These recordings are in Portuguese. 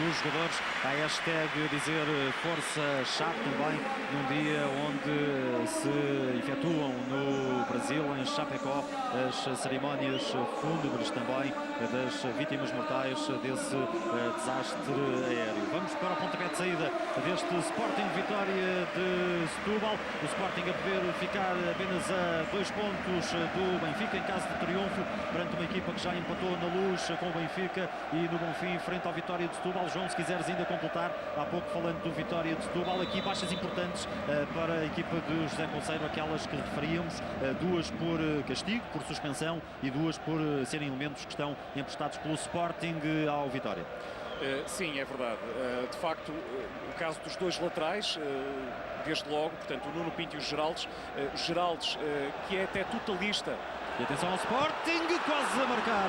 dos jogadores. A hashtag dizer força chave também, num dia onde se efetuam no Brasil, em Chapecó, as cerimónias fúnebres também das vítimas mortais desse desastre aéreo. Vamos para o pontapé de saída deste Sporting Vitória de Setúbal. O Sporting a poder ficar apenas a 2 pontos do Benfica em caso de triunfo, perante uma equipa que já empatou na Luz com o Benfica e no Bonfim frente ao Vitória de Setúbal. João, se quiseres ainda completar, há pouco falando do Vitória de Setúbal, aqui baixas importantes para a equipa de José Conceiro, aquelas que referíamos, 2 por castigo, por suspensão, e 2 por serem elementos que estão emprestados pelo Sporting ao Vitória. Sim, é verdade. De facto, o caso dos 2 laterais, desde logo, portanto, o Nuno Pinto e o Geraldes. O Geraldes, que é até totalista. E atenção ao Sporting, quase a marcar.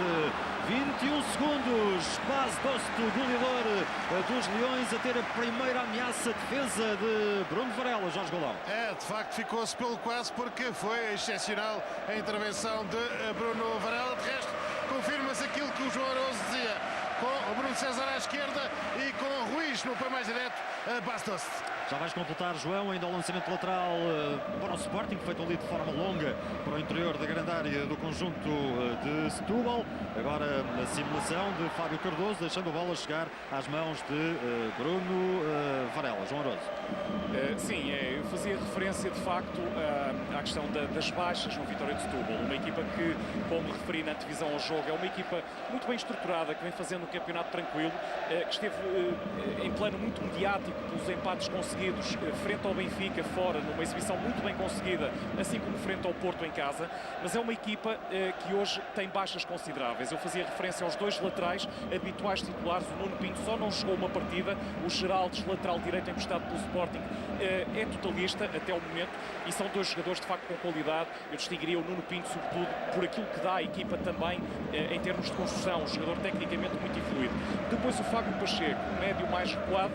21 segundos, Bas Dosto, goleador dos Leões, a ter a primeira ameaça, defesa de Bruno Varela. Jorge Golão. De facto, ficou-se pelo quase, porque foi excepcional a intervenção de Bruno Varela. De resto, confirma-se aquilo que o João Aroso dizia, com o Bruno César à esquerda e com o Ruiz no apoio mais direto, Bastos. Já vais completar, João, ainda o lançamento lateral para o Sporting, feito ali de forma longa para o interior da grande área do conjunto de Setúbal. Agora a simulação de Fábio Cardoso, deixando a bola chegar às mãos de Bruno Varela. João Aroso. Sim, eu fazia referência de facto à questão das baixas no Vitória de Setúbal. Uma equipa que, como referi na antevisão ao jogo, é uma equipa muito bem estruturada, que vem fazendo um campeonato tranquilo, que esteve em plano muito mediático pelos empates conseguidos frente ao Benfica fora, numa exibição muito bem conseguida, assim como frente ao Porto em casa, mas é uma equipa que hoje tem baixas consideráveis. Eu fazia referência aos 2 laterais habituais titulares. O Nuno Pinto só não jogou uma partida, o Geraldes, lateral direito emprestado pelo Sporting, é totalista até o momento, e são 2 jogadores de facto com qualidade. Eu distinguiria o Nuno Pinto sobretudo por aquilo que dá à equipa também em termos de construção, um jogador tecnicamente muito evoluído. Depois o Fábio Pacheco, médio mais recuado,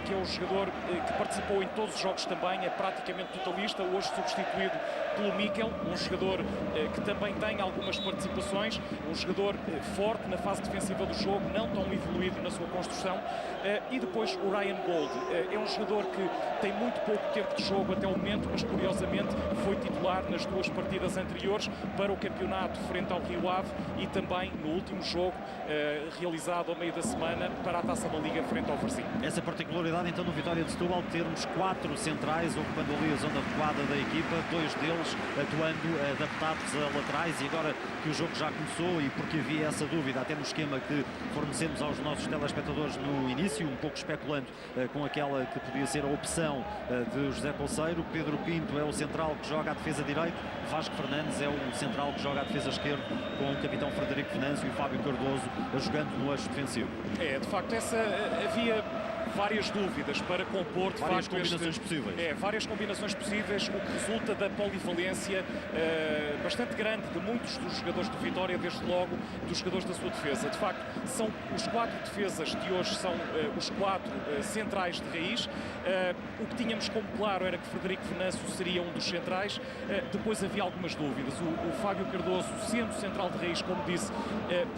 que é um jogador que participou em todos os jogos também, é praticamente totalista, hoje substituído pelo Mikel, um jogador que também tem algumas participações, um jogador forte na fase defensiva do jogo, não tão evoluído na sua construção. E depois o Ryan Gold, é um jogador que tem muito pouco tempo de jogo até o momento, mas curiosamente foi titular nas 2 partidas anteriores para o campeonato frente ao Rio Ave e também no último jogo realizado ao meio da semana para a Taça da Liga frente ao Varzim. Essa particularidade então no Vitória de Setúbal, termos 4 centrais ocupando ali a zona recuada da equipa, 2 deles atuando adaptados a laterais, e agora que o jogo já começou e porque havia essa dúvida até no esquema que fornecemos aos nossos telespectadores no início, um pouco especulando com aquela que podia ser a opção de José Conceiro. Pedro Pinto é o central que joga à defesa direito, Vasco Fernandes é o central que joga à defesa esquerda, com o capitão Frederico Venâncio e Fábio Cardoso jogando no eixo defensivo. De facto, havia várias dúvidas para compor de várias facto combinações possíveis. Várias combinações possíveis, o que resulta da polivalência bastante grande de muitos dos jogadores do Vitória, desde logo dos jogadores da sua defesa. De facto, são os 4 defesas de hoje, são os 4 centrais de raiz. O que tínhamos como claro era que Frederico Venâncio seria um dos centrais. Depois havia algumas dúvidas. O Fábio Cardoso, sendo central de raiz, como disse,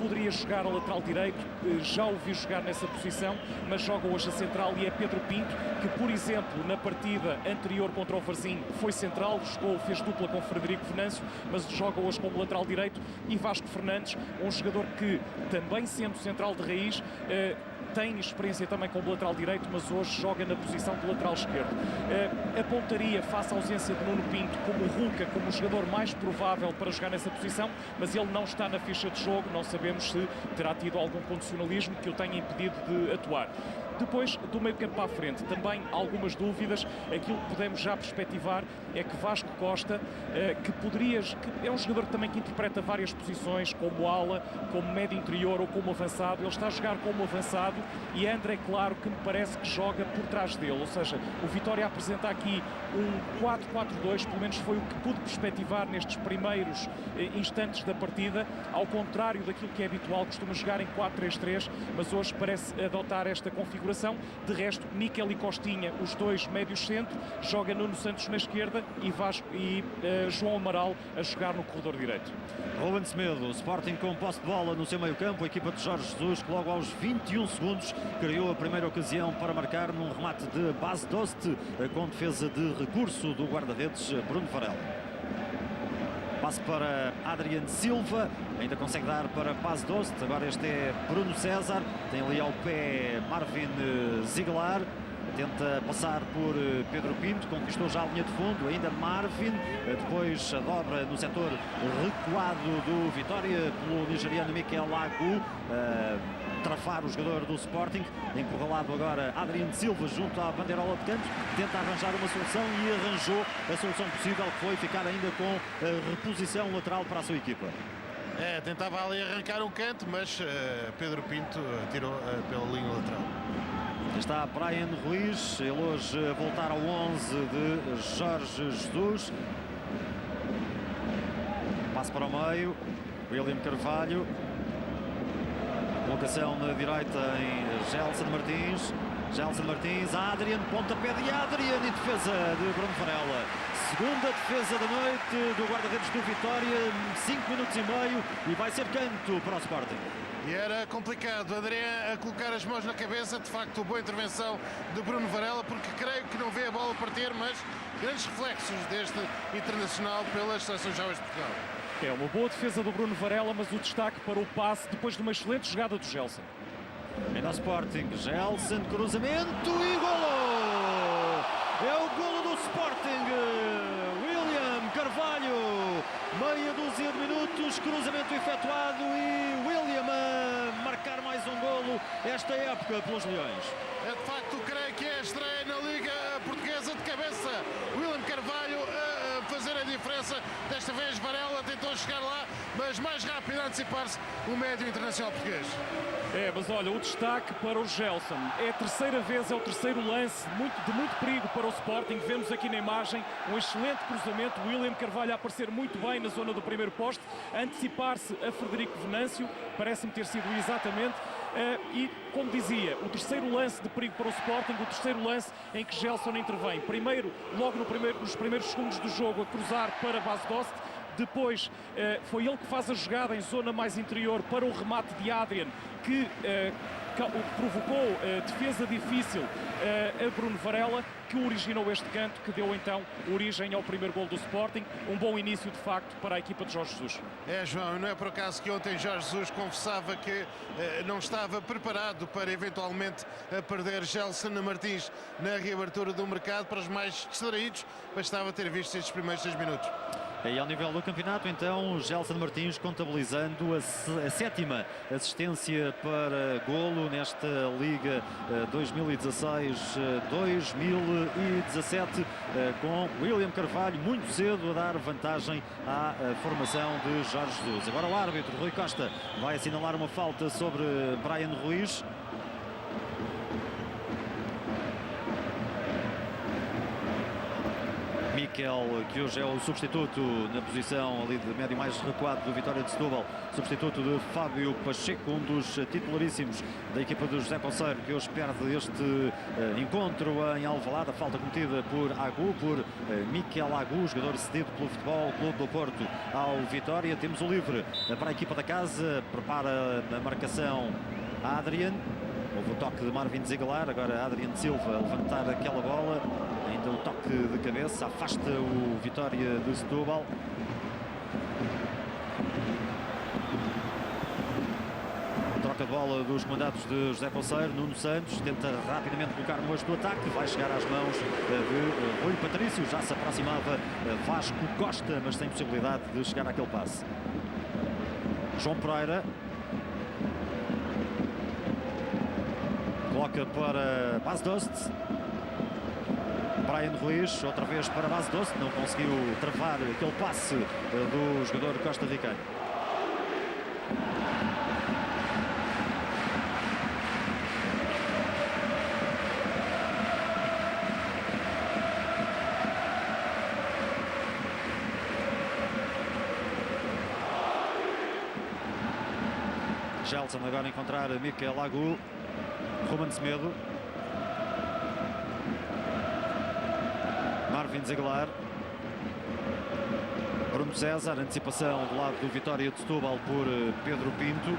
poderia jogar a lateral direito. Já o vi jogar nessa posição, mas joga hoje a central, e é Pedro Pinto, que por exemplo na partida anterior contra o Varzim foi central, fez dupla com Frederico Venâncio, mas joga hoje como lateral direito. E Vasco Fernandes, um jogador que também sendo central de raiz tem experiência também como lateral direito, mas hoje joga na posição de lateral esquerdo. Apontaria, face à ausência de Nuno Pinto, como o Ruca, como o jogador mais provável para jogar nessa posição, mas ele não está na ficha de jogo, não sabemos se terá tido algum condicionalismo que o tenha impedido de atuar. Depois, do meio campo para a frente, também algumas dúvidas. Aquilo que podemos já perspectivar é que Vasco Costa, que é um jogador também que interpreta várias posições, como ala, como médio interior ou como avançado. Ele está a jogar como avançado e André Claro, que me parece que joga por trás dele. Ou seja, o Vitória apresenta aqui um 4-4-2, pelo menos foi o que pude perspectivar nestes primeiros instantes da partida, ao contrário daquilo que é habitual, costuma jogar em 4-3-3, mas hoje parece adotar esta configuração configuração. De resto, Miquel e Costinha, os dois médios centro, joga Nuno Santos na esquerda e João Amaral a jogar no corredor direito. Ruben Semedo, o Sporting com posse de bola no seu meio-campo, a equipa de Jorge Jesus, que logo aos 21 segundos criou a primeira ocasião para marcar num remate de Bas Dost, com defesa de recurso do guarda-redes Bruno Varela. Passe para Adrian Silva, ainda consegue dar para Bas Dost, agora este é Bruno César, tem ali ao pé Marvin Ziegler. Tenta passar por Pedro Pinto, conquistou já a linha de fundo, ainda Marvin, depois a dobra no setor recuado do Vitória pelo nigeriano Mikel Agu, trafar o jogador do Sporting, encurralado agora Adriano Silva junto à bandeirola de canto, tenta arranjar uma solução e arranjou a solução possível, que foi ficar ainda com a reposição lateral para a sua equipa. Tentava ali arrancar um canto, mas Pedro Pinto tirou pela linha lateral. Está Brian Ruiz, ele hoje a voltar ao 11 de Jorge Jesus. Passe para o meio, William Carvalho. Colocação na direita em Gelson Martins. Gelson Martins, Adrian, pontapé de Adrian e defesa de Bruno Varela. Segunda defesa da noite do guarda-redes do Vitória, 5 minutos e meio e vai ser canto para o Sporting. E era complicado, Adriano a colocar as mãos na cabeça, de facto boa intervenção de Bruno Varela, porque creio que não vê a bola partir, mas grandes reflexos deste internacional pelas seleções jovens de Portugal. É uma boa defesa do Bruno Varela, mas o destaque para o passe depois de uma excelente jogada do Gelson. Ainda ao Sporting, Gelson, cruzamento e golo! É o golo do Sporting! William Carvalho, meia dúzia de minutos, cruzamento efetuado e William a marcar mais um golo esta época pelos Leões. De facto, creio que é a estreia na Liga Portuguesa de cabeça. William Carvalho a fazer a diferença. Desta vez Varela tentou chegar lá, mas mais rápido a antecipar-se o médio internacional português. Mas olha, o destaque para o Gelson. É a terceira vez, é o terceiro lance de muito perigo para o Sporting. Vemos aqui na imagem um excelente cruzamento. William Carvalho a aparecer muito bem na zona do primeiro poste, a antecipar-se a Frederico Venâncio. Parece-me ter sido exatamente. E, como dizia, o terceiro lance de perigo para o Sporting, o terceiro lance em que Gelson intervém. Primeiro, logo nos primeiros segundos do jogo, a cruzar para Bas Dost. Depois foi ele que faz a jogada em zona mais interior para o remate de Adrian, que provocou defesa difícil a Bruno Varela, que originou este canto, que deu então origem ao primeiro gol do Sporting. Um bom início, de facto, para a equipa de Jorge Jesus. João, não é por acaso que ontem Jorge Jesus confessava que não estava preparado para eventualmente perder Gelson Martins na reabertura do mercado. Para os mais distraídos, bastava ter visto estes primeiros 6 minutos. E ao nível do campeonato, então, Gelson Martins contabilizando a 7ª assistência para golo nesta Liga 2016-2017, com William Carvalho muito cedo a dar vantagem à formação de Jorge Jesus. Agora o árbitro, Rui Costa, vai assinalar uma falta sobre Brian Ruiz. Miquel, que hoje é o substituto na posição ali de médio mais recuado do Vitória de Setúbal, substituto de Fábio Pacheco, um dos titularíssimos da equipa do José Conceiro, que hoje perde este encontro em Alvalade. A falta cometida por Agu, por Miquel Agu, jogador cedido pelo Futebol Clube do Porto ao Vitória. Temos o livre para a equipa da casa, prepara a marcação Adrian. Houve o toque de Marvin Ziegler, agora Adrian Silva a levantar aquela bola, ainda o toque de cabeça, afasta o Vitória de Setúbal. Troca de bola dos comandados de José Conceiro. Nuno Santos tenta rapidamente colocar no eixo do ataque, vai chegar às mãos de Rui Patrício, já se aproximava Vasco Costa, mas sem possibilidade de chegar àquele passe. João Pereira coloca para Bas Dost. Brian Ruiz, outra vez para Bas Dost, não conseguiu travar aquele passe do jogador costarricano. Gelson agora a encontrar Miquel Agu. Ruben Semedo Marvin Ziegler. Bruno César, antecipação do lado do Vitória de Setúbal por Pedro Pinto.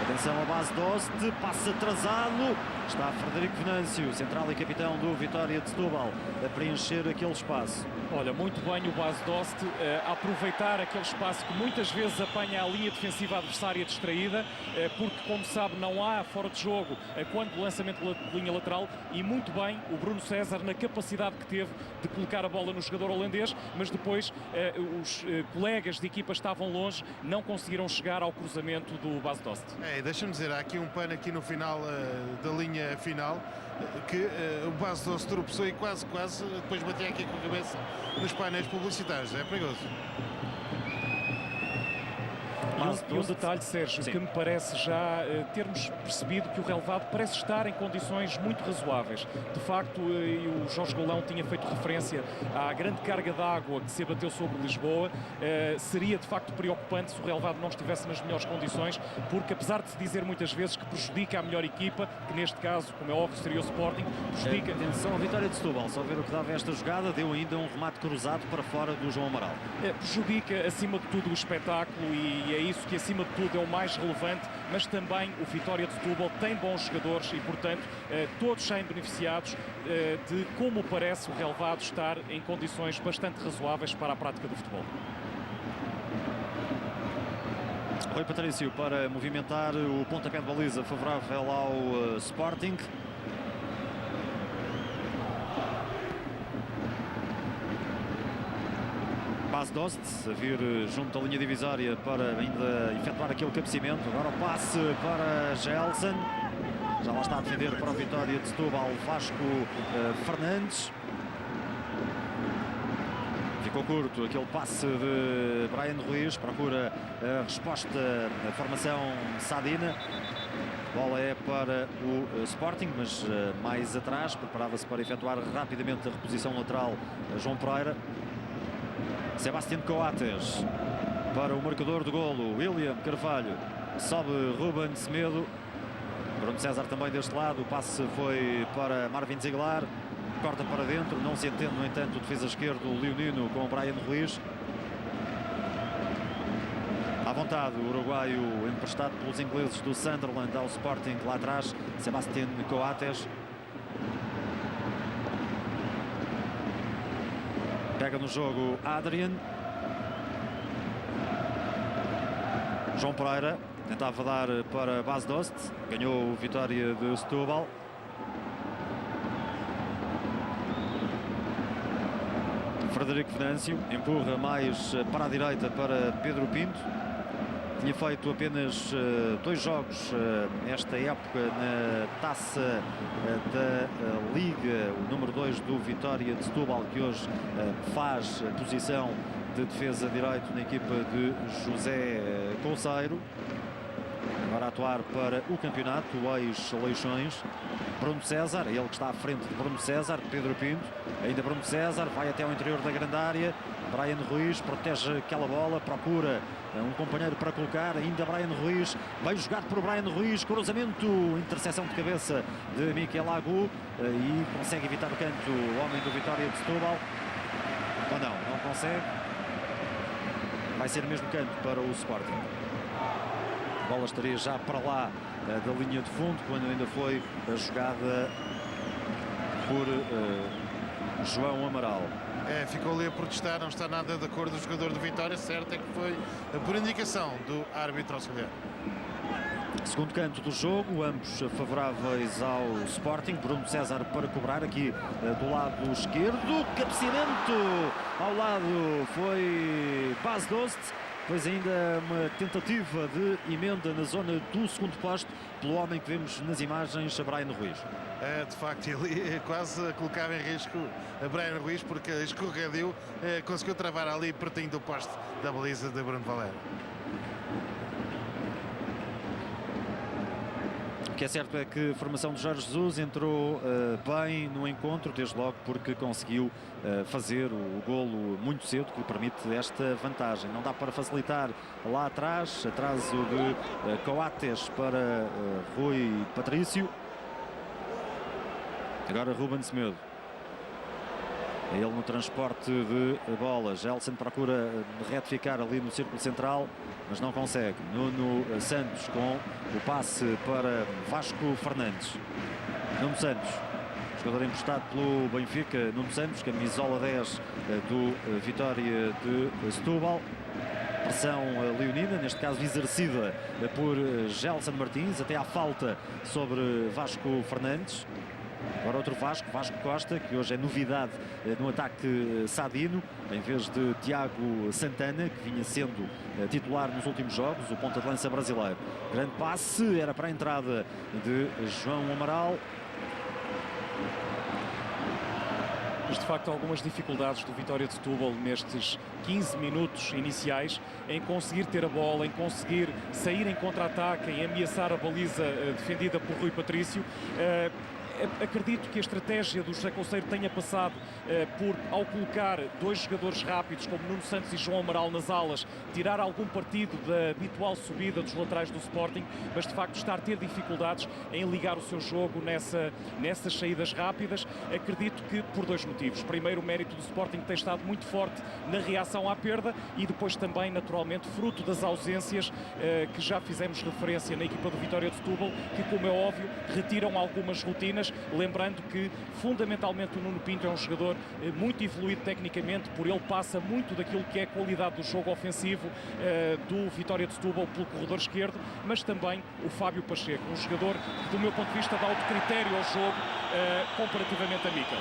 Atenção a base Dost, passe atrasado. Está Frederico Venâncio, central e capitão do Vitória de Setúbal, a preencher aquele espaço. Olha, muito bem o Bas Dost a aproveitar aquele espaço que muitas vezes apanha a linha defensiva adversária distraída, porque, como sabe, não há fora de jogo quando o lançamento de linha lateral, e muito bem o Bruno César na capacidade que teve de colocar a bola no jogador holandês, mas depois os colegas de equipa estavam longe, não conseguiram chegar ao cruzamento do Bas Dost. Deixa-me dizer, há aqui um pano aqui no final da linha final, que o Bas Dost tropeçou e quase depois batia aqui com a cabeça nos painéis publicitários. É perigoso. E um detalhe, Sérgio, sim, que me parece já termos percebido que o relevado parece estar em condições muito razoáveis. De facto, e o Jorge Golão tinha feito referência à grande carga de água que se abateu sobre Lisboa. Seria de facto preocupante se o relevado não estivesse nas melhores condições, porque apesar de se dizer muitas vezes que prejudica a melhor equipa, que neste caso, como é óbvio, seria o Sporting, prejudica... Atenção a Vitória de Setúbal, só ver o que dava esta jogada, deu ainda um remate cruzado para fora do João Amaral. Prejudica acima de tudo o espetáculo, e é isso que acima de tudo é o mais relevante, mas também o Vitória de Setúbal tem bons jogadores e, portanto, todos saem beneficiados de, como parece, o relevado estar em condições bastante razoáveis para a prática do futebol. Rui Patrício para movimentar o pontapé de baliza favorável ao Sporting. Bas Dost a vir junto à linha divisória para ainda efetuar aquele cabeceamento. Agora o passe para Gelson. Já lá está a defender para o Vitória de Setúbal Vasco Fernandes. Ficou curto aquele passe de Brian Ruiz. Procura a resposta da formação Sadina. A bola é para o Sporting, mas mais atrás. Preparava-se para efetuar rapidamente a reposição lateral João Pereira. Sebastián Coates para o marcador do golo, William Carvalho. Sobe Ruben Semedo. Bruno César também deste lado. O passe foi para Marvin Ziegler. Corta para dentro. Não se entende, no entanto, o defesa esquerdo Leonino com o Brian Ruiz. À vontade, o uruguaio emprestado pelos ingleses do Sunderland ao Sporting lá atrás, Sebastián Coates. Pega no jogo Adrian. João Pereira tentava dar para Bas Dost. Ganhou o Vitória de Setúbal. Frederico Venâncio empurra mais para a direita para Pedro Pinto. Tinha feito apenas 2 jogos esta época na Taça da Liga, o número 2 do Vitória de Setúbal, que hoje faz posição de defesa direito na equipa de José Couceiro. Agora a atuar para o campeonato, o ex-Leixões. Bruno César, ele que está à frente de Bruno César, Pedro Pinto. Ainda Bruno César, vai até ao interior da grande área. Brian Ruiz protege aquela bola, procura um companheiro para colocar. Ainda Brian Ruiz, bem jogado por Brian Ruiz. Cruzamento, interseção de cabeça de Miquel Agu. E consegue evitar o canto o homem do Vitória de Setúbal. Ou não consegue. Vai ser mesmo canto para o Sporting. A bola estaria já para lá da linha de fundo, quando ainda foi jogada por João Amaral. Ficou ali a protestar, não está nada de acordo o jogador do Vitória. Certo é que foi por indicação do árbitro auxiliar. Segundo canto do jogo, ambos favoráveis ao Sporting. Bruno César para cobrar aqui do lado esquerdo. Cabeceamento ao lado foi Bas Dost. Pois ainda uma tentativa de emenda na zona do segundo posto pelo homem que vemos nas imagens, a Brian Ruiz. De facto, ele quase colocava em risco a Brian Ruiz, porque escorregadio, conseguiu travar ali pertinho do poste da baliza de Bruno Valério. O que é certo é que a formação de Jorge Jesus entrou bem no encontro, desde logo porque conseguiu fazer o golo muito cedo, que lhe permite esta vantagem. Não dá para facilitar lá atrás, atraso de Coates para Rui Patrício. Agora Ruben Semedo. É ele no transporte de bola. Gelson procura retificar ali no círculo central, mas não consegue. Nuno Santos com o passe para Vasco Fernandes. Nuno Santos, jogador emprestado pelo Benfica. Nuno Santos, camisola 10 do Vitória de Setúbal. Pressão leonina, neste caso exercida por Gelson Martins, até à falta sobre Vasco Fernandes. Agora outro Vasco Costa, que hoje é novidade no ataque sadino, em vez de Tiago Santana, que vinha sendo titular nos últimos jogos, o ponta de lança brasileiro. Grande passe, era para a entrada de João Amaral. Mas de facto algumas dificuldades do Vitória de Setúbal nestes 15 minutos iniciais em conseguir ter a bola, em conseguir sair em contra-ataque, em ameaçar a baliza defendida por Rui Patrício. Acredito que a estratégia do José Conceiro tenha passado por, ao colocar dois jogadores rápidos como Nuno Santos e João Amaral nas alas, tirar algum partido da habitual subida dos laterais do Sporting, mas de facto estar a ter dificuldades em ligar o seu jogo nessas saídas rápidas. Acredito que por dois motivos. Primeiro, o mérito do Sporting tem estado muito forte na reação à perda e depois também, naturalmente, fruto das ausências que já fizemos referência na equipa do Vitória de Setúbal, que, como é óbvio, retiram algumas rotinas. Lembrando que fundamentalmente o Nuno Pinto é um jogador muito evoluído tecnicamente, por ele passa muito daquilo que é a qualidade do jogo ofensivo do Vitória de Setúbal pelo corredor esquerdo, mas também o Fábio Pacheco, um jogador que, do meu ponto de vista, dá outro critério ao jogo comparativamente a Mikel.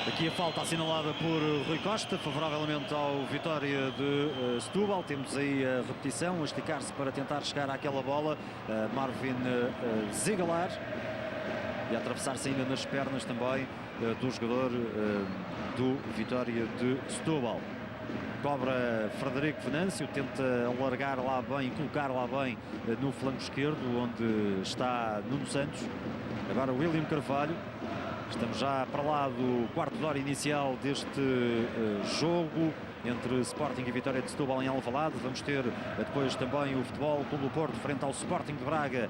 Aqui a falta assinalada por Rui Costa, favoravelmente ao Vitória de Setúbal. Temos aí a repetição, a esticar-se para tentar chegar àquela bola. Marvin Ziegler. E a atravessar-se ainda nas pernas também do jogador do Vitória de Setúbal. Cobra Frederico Venâncio, tenta alargar lá bem, colocar lá bem no flanco esquerdo, onde está Nuno Santos. Agora William Carvalho. Estamos já para lá do quarto de hora inicial deste jogo entre Sporting e Vitória de Setúbal em Alvalade. Vamos ter depois também o Futebol Clube do Porto frente ao Sporting de Braga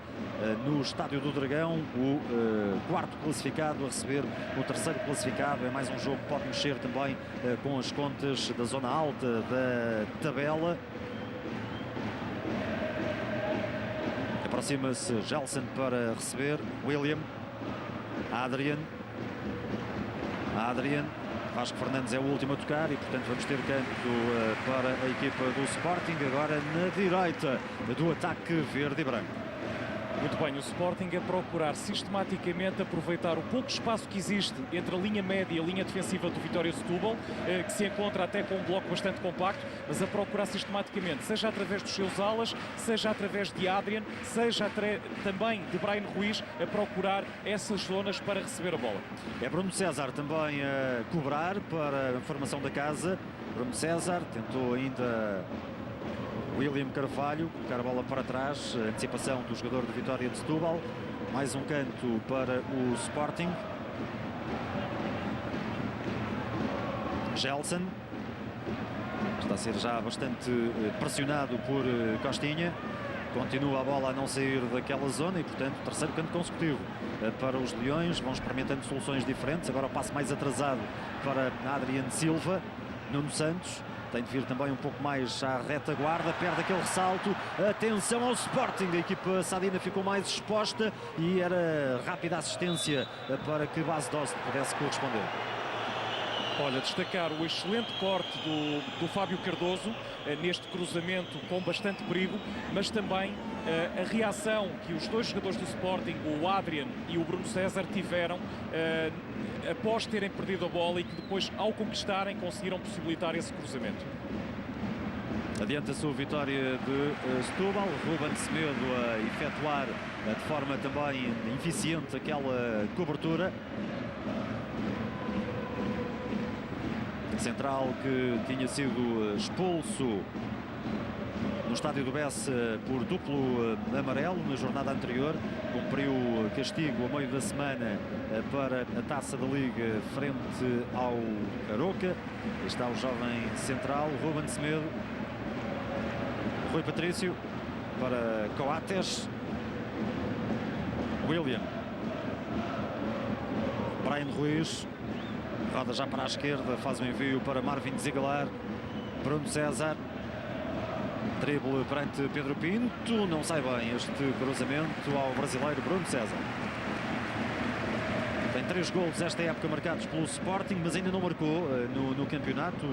no Estádio do Dragão. O quarto classificado a receber o terceiro classificado. É mais um jogo que pode mexer também com as contas da zona alta da tabela. Aproxima-se Gelson para receber William. Adrian, Vasco Fernandes é o último a tocar e portanto vamos ter canto para a equipa do Sporting, agora na direita do ataque verde e branco. Muito bem, o Sporting a procurar sistematicamente aproveitar o pouco espaço que existe entre a linha média e a linha defensiva do Vitória de Setúbal, que se encontra até com um bloco bastante compacto, mas a procurar sistematicamente, seja através dos seus alas, seja através de Adrian, seja também de Bryan Ruiz, a procurar essas zonas para receber a bola. É Bruno César também a cobrar para a formação da casa. Bruno César tentou ainda William Carvalho colocar a bola para trás, a antecipação do jogador de Vitória de Setúbal. Mais um canto para o Sporting. Gelson está a ser já bastante pressionado por Costinha. Continua a bola a não sair daquela zona e, portanto, terceiro canto consecutivo para os Leões. Vão experimentando soluções diferentes. Agora o passo mais atrasado para Adrian Silva. Nuno Santos tem de vir também um pouco mais à retaguarda, perde aquele ressalto. Atenção ao Sporting, a equipa sadina ficou mais exposta e era rápida assistência para que Bas Dost pudesse corresponder. Olha, destacar o excelente corte do Fábio Cardoso neste cruzamento com bastante perigo, mas também a reação que os dois jogadores do Sporting, o Adrian e o Bruno César, tiveram após terem perdido a bola e que depois, ao conquistarem, conseguiram possibilitar esse cruzamento. Adianta-se o Vitória de Setúbal, Ruben Semedo a efetuar de forma também eficiente aquela cobertura. Central que tinha sido expulso no estádio do Bessa por duplo amarelo na jornada anterior, cumpriu castigo a meio da semana para a Taça da Liga frente ao Aroca. Está o jovem central, Ruben Semedo. Rui Patrício para Coates. William. Bryan Ruiz. Roda já para a esquerda, faz um envio para Marvin Ziegler. Bruno César. Drible perante Pedro Pinto. Não sai bem este cruzamento ao brasileiro Bruno César. Tem 3 golos esta época marcados pelo Sporting, mas ainda não marcou no campeonato.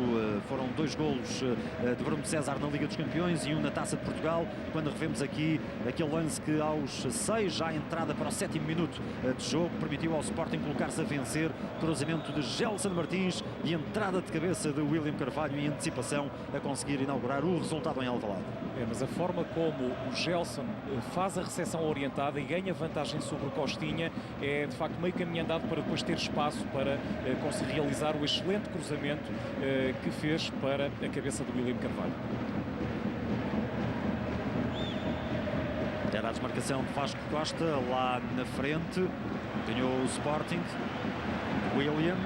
Foram 2 golos de Bruno César na Liga dos Campeões e um na Taça de Portugal. Quando revemos aqui aquele lance que aos 6, já a entrada para o 7º minuto de jogo, permitiu ao Sporting colocar-se a vencer. Cruzamento de Gelson Martins e entrada de cabeça de William Carvalho em antecipação a conseguir inaugurar o resultado em Alvalade. Mas a forma como o Gelson faz a recepção orientada e ganha vantagem sobre o Costinha é de facto meio caminho andado para depois ter espaço para conseguir realizar o excelente cruzamento que fez para a cabeça do William Carvalho. Era a desmarcação de Vasco Costa lá na frente. Ganhou o Sporting. William.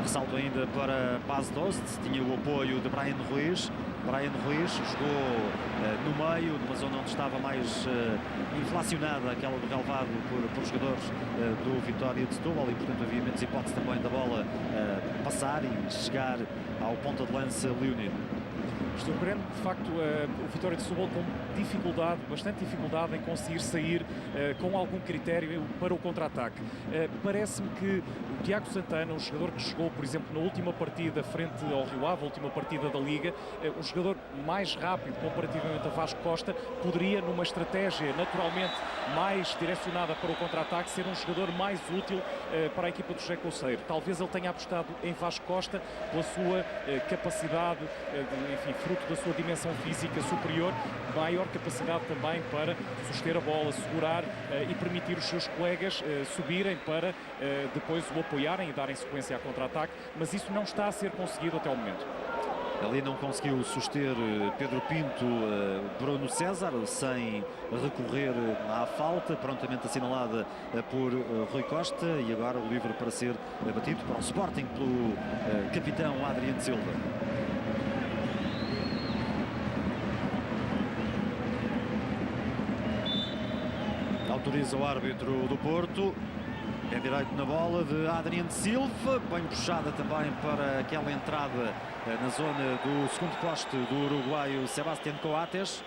Ressalto ainda para Bas Dost. Tinha o apoio de Brian Ruiz. Brian Ruiz jogou no meio, numa zona onde estava mais inflacionada, aquela do relevado por jogadores do Vitória de Setúbal, e portanto havia menos hipótese também da bola passar e chegar ao ponta de lança leonino. Surpreende, de facto, o Vitória de Setúbal com dificuldade, bastante dificuldade em conseguir sair com algum critério para o contra-ataque. Parece-me que o Tiago Santana, um jogador que jogou, por exemplo, na última partida frente ao Rio Ave, a última partida da Liga, um jogador mais rápido comparativamente a Vasco Costa, poderia, numa estratégia naturalmente mais direcionada para o contra-ataque, ser um jogador mais útil para a equipa do José Couceiro. Talvez ele tenha apostado em Vasco Costa pela sua capacidade, enfim, fruto da sua dimensão física superior, maior capacidade também para suster a bola, segurar e permitir os seus colegas subirem para depois o apoiarem e darem sequência a contra-ataque, mas isso não está a ser conseguido até o momento. Ali não conseguiu suster Pedro Pinto, Bruno César, sem recorrer à falta, prontamente assinalada por Rui Costa, e agora o livre para ser batido para o Sporting pelo capitão Adriano Silva. Autoriza o árbitro do Porto. É direito na bola de Adriano Silva, bem puxada também para aquela entrada na zona do segundo poste do uruguaio Sebastián Coates.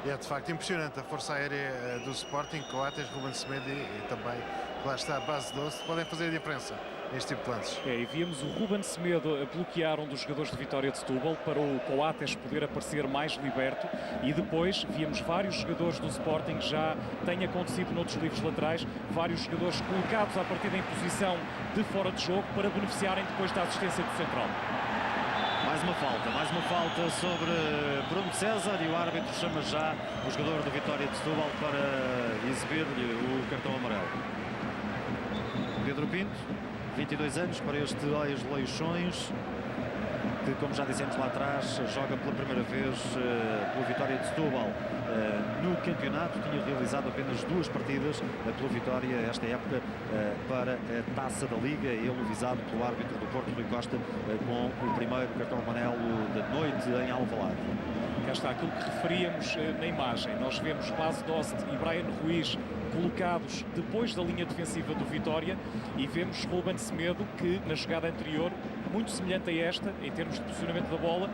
É de facto impressionante a força aérea do Sporting. Coates, Ruben Semedo e também, lá está, a Bas Dost, podem fazer a diferença neste tipo de lances. E víamos o Ruben Semedo a bloquear um dos jogadores de Vitória de Setúbal para o Coates poder aparecer mais liberto, e depois víamos vários jogadores do Sporting, já tem acontecido noutros livros laterais, vários jogadores colocados à partida em posição de fora de jogo para beneficiarem depois da assistência do central. Mais uma falta sobre Bruno César, e o árbitro chama já o jogador do Vitória de Setúbal para exibir-lhe o cartão amarelo. Pedro Pinto, 22 anos para este ex-Leixões, que, como já dissemos lá atrás, joga pela primeira vez pelo Vitória de Setúbal no campeonato. Tinha realizado apenas 2 partidas pelo Vitória esta época para a Taça da Liga, ele visado pelo árbitro do Porto, Rui Costa, com o primeiro cartão amarelo da noite em Alvalade. Cá está aquilo que referíamos na imagem. Nós vemos Bas Dost e Brian Ruiz colocados depois da linha defensiva do Vitória, e vemos Ruben Semedo, que na jogada anterior, muito semelhante a esta em termos de posicionamento da bola,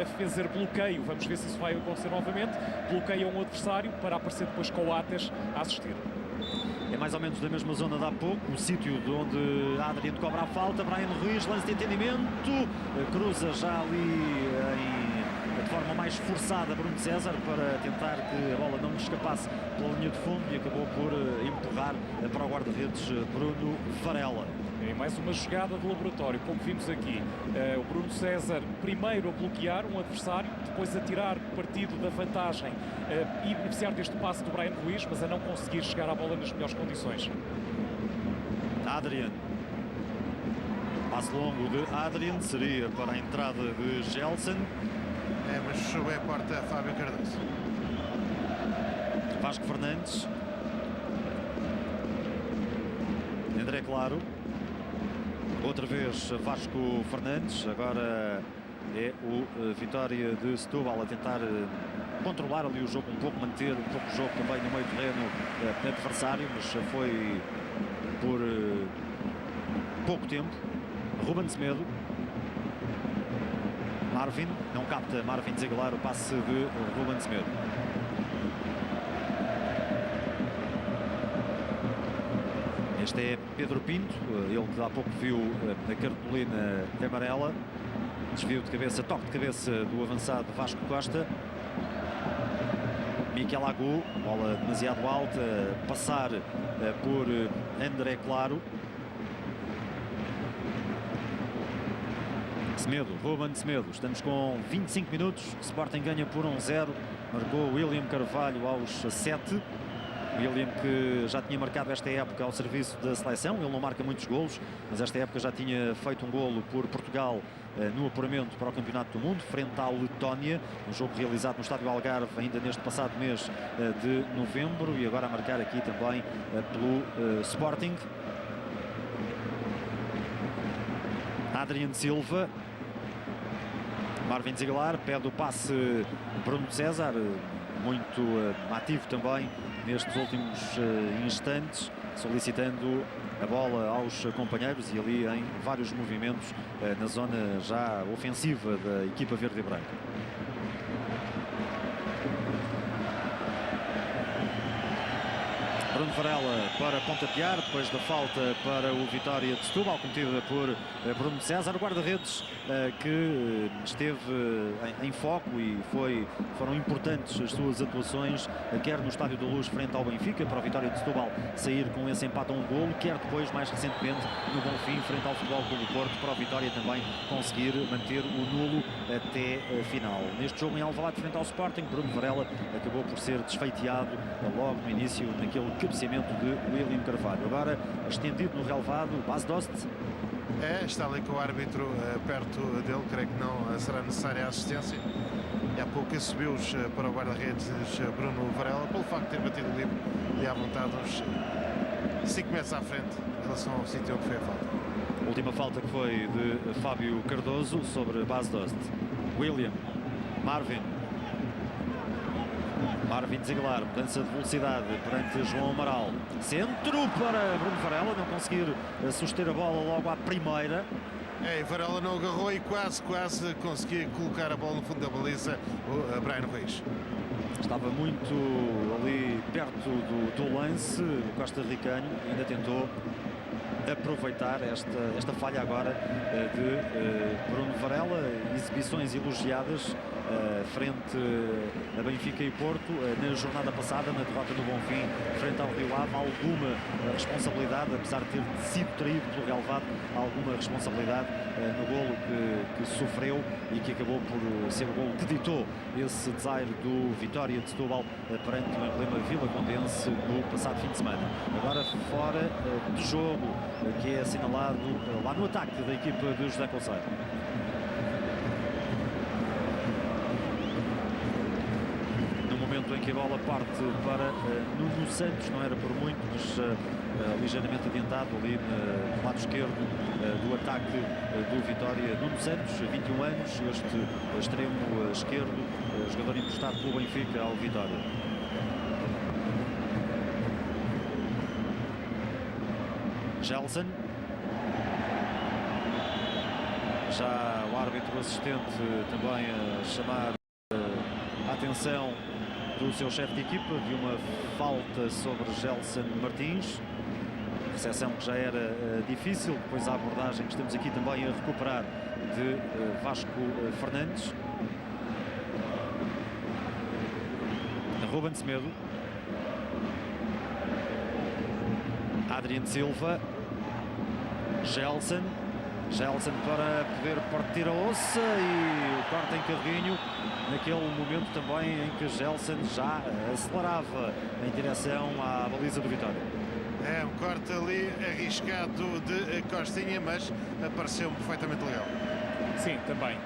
a fazer bloqueio, vamos ver se isso vai acontecer novamente, bloqueia um adversário para aparecer depois Coates a assistir. É mais ou menos da mesma zona de há pouco, o sítio de onde Adriano cobra a falta. Brian Ruiz, lance de entendimento, cruza já ali de forma mais forçada Bruno César para tentar que a bola não lhe escapasse pela linha de fundo, e acabou por empurrar para o guarda-redes Bruno Varela. É mais uma jogada de laboratório, como vimos aqui. O Bruno César primeiro a bloquear um adversário, depois a tirar partido da vantagem e beneficiar deste passe do Brian Ruiz, mas a não conseguir chegar à bola nas melhores condições. Adriano. Passe longo de Adriano, seria para a entrada de Gelson. Mas fechou bem a porta Fábio Cardoso. Vasco Fernandes. André Claro. Outra vez Vasco Fernandes, agora É o Vitória de Setúbal a tentar controlar ali o jogo um pouco, manter um pouco o jogo também no meio terreno adversário, mas foi por pouco tempo. Ruben Semedo. Marvin, não capta Marvin Ziegler o passe de Ruben Semedo. Este é Pedro Pinto, ele que há pouco viu a cartolina amarela. Desvio de cabeça, toque de cabeça do avançado Vasco Costa. Miquel Agu, bola demasiado alta, passar por André Claro. Semedo, Ruben Semedo, estamos com 25 minutos, Sporting ganha por 1-0, marcou William Carvalho aos 7. William que já tinha marcado esta época ao serviço da seleção, ele não marca muitos golos, mas esta época já tinha feito um golo por Portugal no apuramento para o Campeonato do Mundo, frente à Letónia, um jogo realizado no Estádio Algarve ainda neste passado mês de novembro, e agora a marcar aqui também pelo Sporting. Adrian Silva. Marvin Ziegler pede o passe Bruno César, muito ativo também nestes últimos instantes, solicitando a bola aos companheiros e ali em vários movimentos na zona já ofensiva da equipa verde e branca. Bruno Varela para pontapear, depois da falta para o Vitória de Setúbal, cometida por Bruno César, o guarda-redes que esteve em foco e foram importantes as suas atuações, quer no Estádio da Luz frente ao Benfica, para o Vitória de Setúbal sair com esse empate a um golo, quer depois, mais recentemente, no Bonfim, frente ao Futebol Clube do Porto, para o Vitória também conseguir manter o nulo até a final. Neste jogo em Alvalade, frente ao Sporting, Bruno Varela acabou por ser desfeiteado logo no início, naquele cabeceamento de William Carvalho. Agora estendido no relevado, Bas Dost. Está ali com o árbitro perto dele, creio que não será necessária a assistência. E há pouco subiu-os para o guarda-redes Bruno Varela, pelo facto de ter batido o livre e à vontade uns 5 metros à frente em relação ao sítio onde foi a falta. Última falta que foi de Fábio Cardoso sobre Bas Dost. William, Marvin Ziegler, mudança de velocidade perante João Amaral. Centro para Bruno Varela, não conseguir suster a bola logo à primeira. E Varela não agarrou e quase conseguiu colocar a bola no fundo da baliza o Brian Ruiz. Estava muito ali perto do lance, o costarricano ainda tentou aproveitar esta falha agora de Bruno Varela. Exibições elogiadas frente a Benfica e Porto na jornada passada, na derrota do Bonfim frente ao Rio Ave. Alguma responsabilidade, apesar de ter sido traído pelo relevado, alguma responsabilidade no golo que sofreu e que acabou por ser o golo que ditou esse desaire do Vitória de Setúbal perante o emblema vilacondense no passado fim de semana. Agora fora de jogo, que é assinalado lá no ataque da equipa de José Conceiro. No momento em que a bola parte para Nuno Santos, não era por muito, mas ligeiramente adiantado ali no lado esquerdo do ataque do Vitória. Nuno Santos, 21 anos, este extremo esquerdo, jogador emprestado pelo Benfica ao Vitória. Gelson. Já o árbitro assistente também a chamar a atenção do seu chefe de equipa de uma falta sobre Gelson Martins. Recepção que já era difícil, depois a abordagem que estamos aqui também a recuperar de Vasco Fernandes. Ruben Semedo. Adrian Silva. Gelson para poder partir a ossa e o corte em carrinho naquele momento também em que Gelson já acelerava em direção à baliza do Vitória. É um corte ali arriscado de Costinha, mas pareceu-me perfeitamente legal. Sim, também.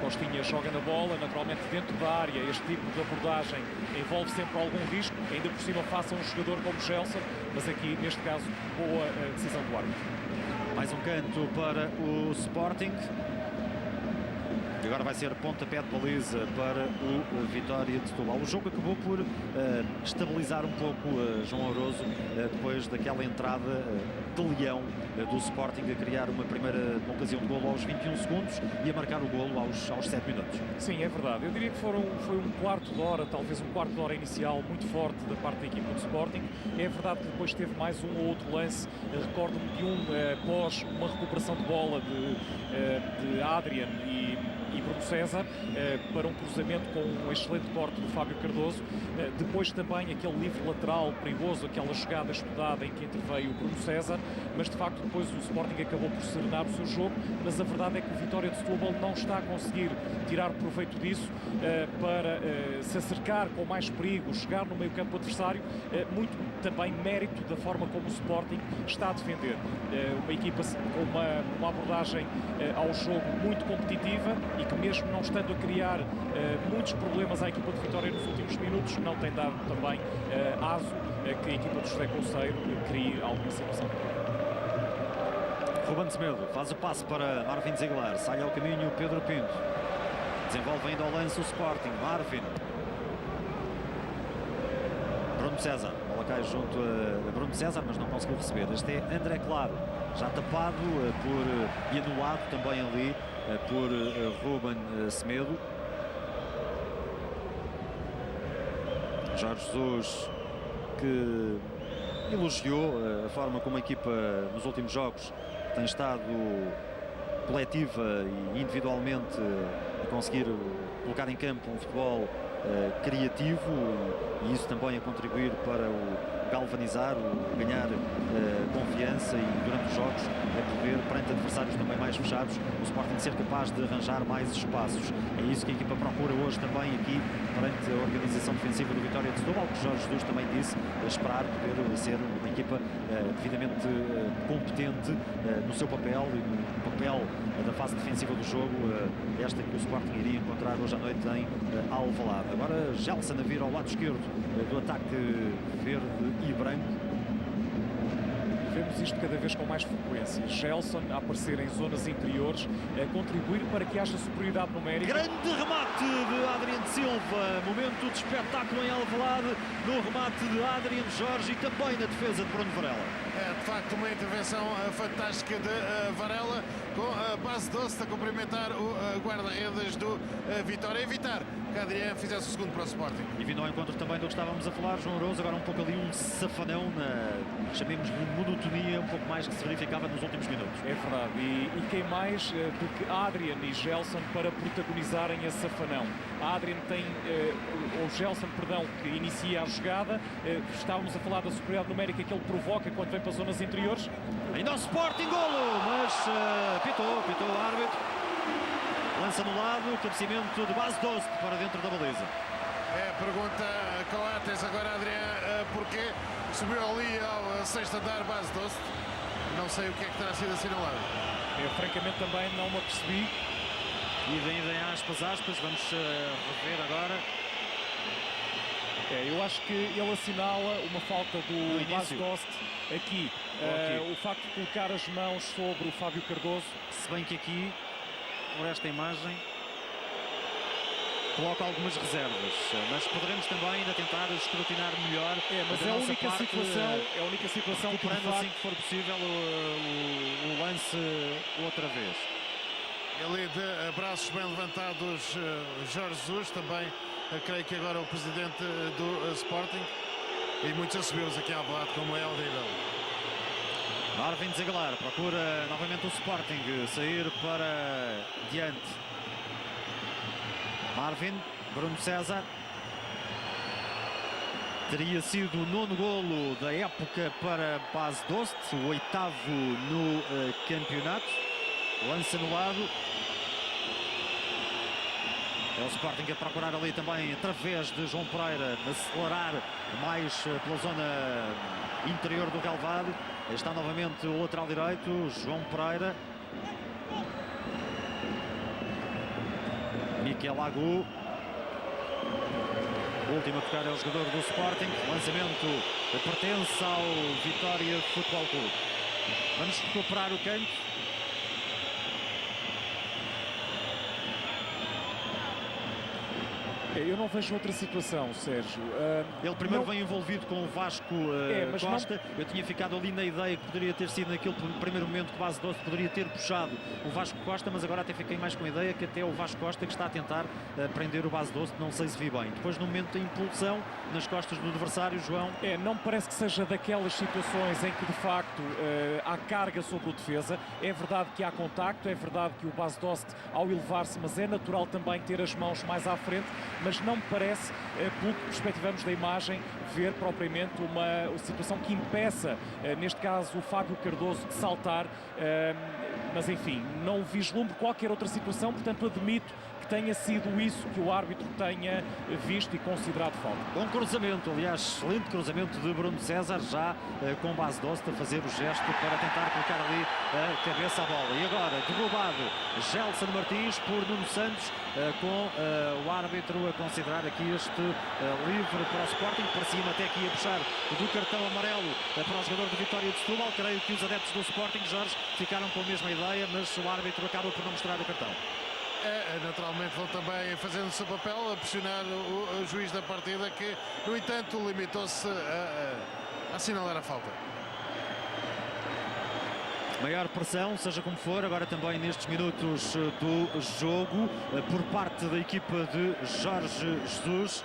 Costinha joga na bola, naturalmente dentro da área. Este tipo de abordagem envolve sempre algum risco, ainda por cima faça um jogador como Gelson, mas aqui, neste caso, boa decisão do árbitro. Mais um canto para o Sporting. E agora vai ser pontapé de baliza para o Vitória de Setúbal. O jogo acabou por estabilizar um pouco João Oroso depois daquela entrada de leão do Sporting a criar uma primeira ocasião de golo aos 21 segundos e a marcar o golo aos 7 minutos. Sim, é verdade. Eu diria que foi um quarto de hora, talvez um quarto de hora inicial muito forte da parte da equipa do Sporting. É verdade que depois teve mais um ou outro lance. Recordo-me de após uma recuperação de bola de Adrian e Bruno César para um cruzamento com um excelente corte do Fábio Cardoso. Depois também aquele livre lateral perigoso, aquela jogada estudada em que interveio o Bruno César, mas de facto depois o Sporting acabou por serenar o seu jogo, mas a verdade é que o Vitória de Setúbal não está a conseguir tirar proveito disso para se acercar com mais perigo, chegar no meio campo adversário, muito também mérito da forma como o Sporting está a defender. Uma equipa com uma abordagem ao jogo muito competitiva e que mesmo não estando a criar muitos problemas à equipa de Vitória nos últimos minutos, não tem dado também aso que a equipa do José Conceiro crie alguma situação. Ruben Semedo faz o passe para Marvin Ziegler, sai ao caminho Pedro Pinto, desenvolve ainda ao lance o Sporting, Marvin, Bruno César, a bola cai junto a Bruno César, mas não conseguiu receber. Este é André Claro, já tapado e anulado também ali por Ruben Semedo. Jorge Jesus, que elogiou a forma como a equipa nos últimos jogos tem estado coletiva e individualmente a conseguir colocar em campo um futebol criativo e isso também a contribuir para o galvanizar, o ganhar confiança e durante os jogos a poder, perante adversários também mais fechados, o Sporting ser capaz de arranjar mais espaços. É isso que a equipa procura hoje também aqui perante a organização defensiva do Vitória de Setúbal, que Jorge Jesus também disse esperar poder ser uma equipa devidamente competente no seu papel e no papel da fase defensiva do jogo, esta que o Sporting iria encontrar hoje à noite em Alvalade. Agora Gelson a vir ao lado esquerdo do ataque verde e branco. Vemos isto cada vez com mais frequência. Gelson a aparecer em zonas interiores, a contribuir para que haja superioridade numérica. Grande remate de Adrian Silva, momento de espetáculo em Alvalade, no remate de Adrian Jorge e também na defesa de Bruno Varela. É de facto uma intervenção fantástica de Varela, com a base doce a cumprimentar o guarda-redes do Vitória, evitar que Adrian fizesse o segundo para o Sporting. E vindo ao encontro também do que estávamos a falar, João Oroso, agora um pouco ali um safanão, chamemos de monotonia um pouco mais que se verificava nos últimos minutos. É verdade, e quem mais do que Adrian e Gelson para protagonizarem esse safanão. Adrian tem, ou Gelson, perdão, que inicia a jogada, estávamos a falar da superioridade numérica que ele provoca quando vem para as zonas interiores. Ainda o Sporting, golo, mas pitou o árbitro. Lança no lado, cabeceamento de base doce para dentro da baliza. É, pergunta Coates agora, Adrian, porquê subiu ali ao sexto andar base doce. Não sei o que é que terá sido assinalado. Eu francamente também não me apercebi. E vem aspas, vamos rever agora. Eu acho que ele assinala uma falta do Bas Dost aqui. O facto de colocar as mãos sobre o Fábio Cardoso. Se bem que aqui, por esta imagem, coloca algumas reservas, mas poderemos também ainda tentar escrutinar melhor. Mas é a única situação que, recuperando assim que for possível o lance outra vez. Ali de braços bem levantados, Jorge Jesus, também creio que agora o presidente do Sporting, e muitos assumiu-os aqui ao lado, como é o Didal. Marvin Ziegler procura novamente o Sporting sair para diante. Marvin, Bruno César. Teria sido o 9º golo da época para Bas Dost, o 8º no campeonato. Lance anulado. É o Sporting a procurar ali também, através de João Pereira, acelerar mais pela zona interior do relvado. Está novamente o lateral direito, João Pereira. Miquel Agu. O último a tocar é o jogador do Sporting. Lançamento pertence ao Vitória Futebol Clube. Vamos recuperar o canto. Eu não vejo outra situação, Sérgio. Ele primeiro vem envolvido com o Vasco Costa. Eu tinha ficado ali na ideia que poderia ter sido naquele primeiro momento que o Base Doce poderia ter puxado o Vasco Costa, mas agora até fiquei mais com a ideia que até é o Vasco Costa que está a tentar prender o Base Doce, não sei se vi bem. Depois, no momento da impulsão, nas costas do adversário, João... Não me parece que seja daquelas situações em que, de facto, há carga sobre o defesa. É verdade que há contacto, é verdade que o Base Doce, ao elevar-se, mas é natural também ter as mãos mais à frente, mas não me parece, pelo que perspectivamos da imagem, ver propriamente uma situação que impeça, neste caso, o Fábio Cardoso de saltar, mas enfim, não vislumbro qualquer outra situação, portanto admito que tenha sido isso que o árbitro tenha visto e considerado falta. Bom cruzamento, aliás, excelente cruzamento de Bruno César, já com Base Doce a fazer o gesto para tentar colocar ali a cabeça à bola. E agora, derrubado Gelson Martins por Nuno Santos, com o árbitro a considerar aqui este livre para o Sporting, parecia-me até que ia puxar do cartão amarelo para o jogador de Vitória de Setúbal. Creio que os adeptos do Sporting, Jorge, ficaram com a mesma ideia, mas o árbitro acaba por não mostrar o cartão. Naturalmente vão também fazendo o seu papel, a pressionar o juiz da partida, que no entanto limitou-se a assinalar a falta. Maior pressão, seja como for, agora também nestes minutos do jogo, por parte da equipa de Jorge Jesus.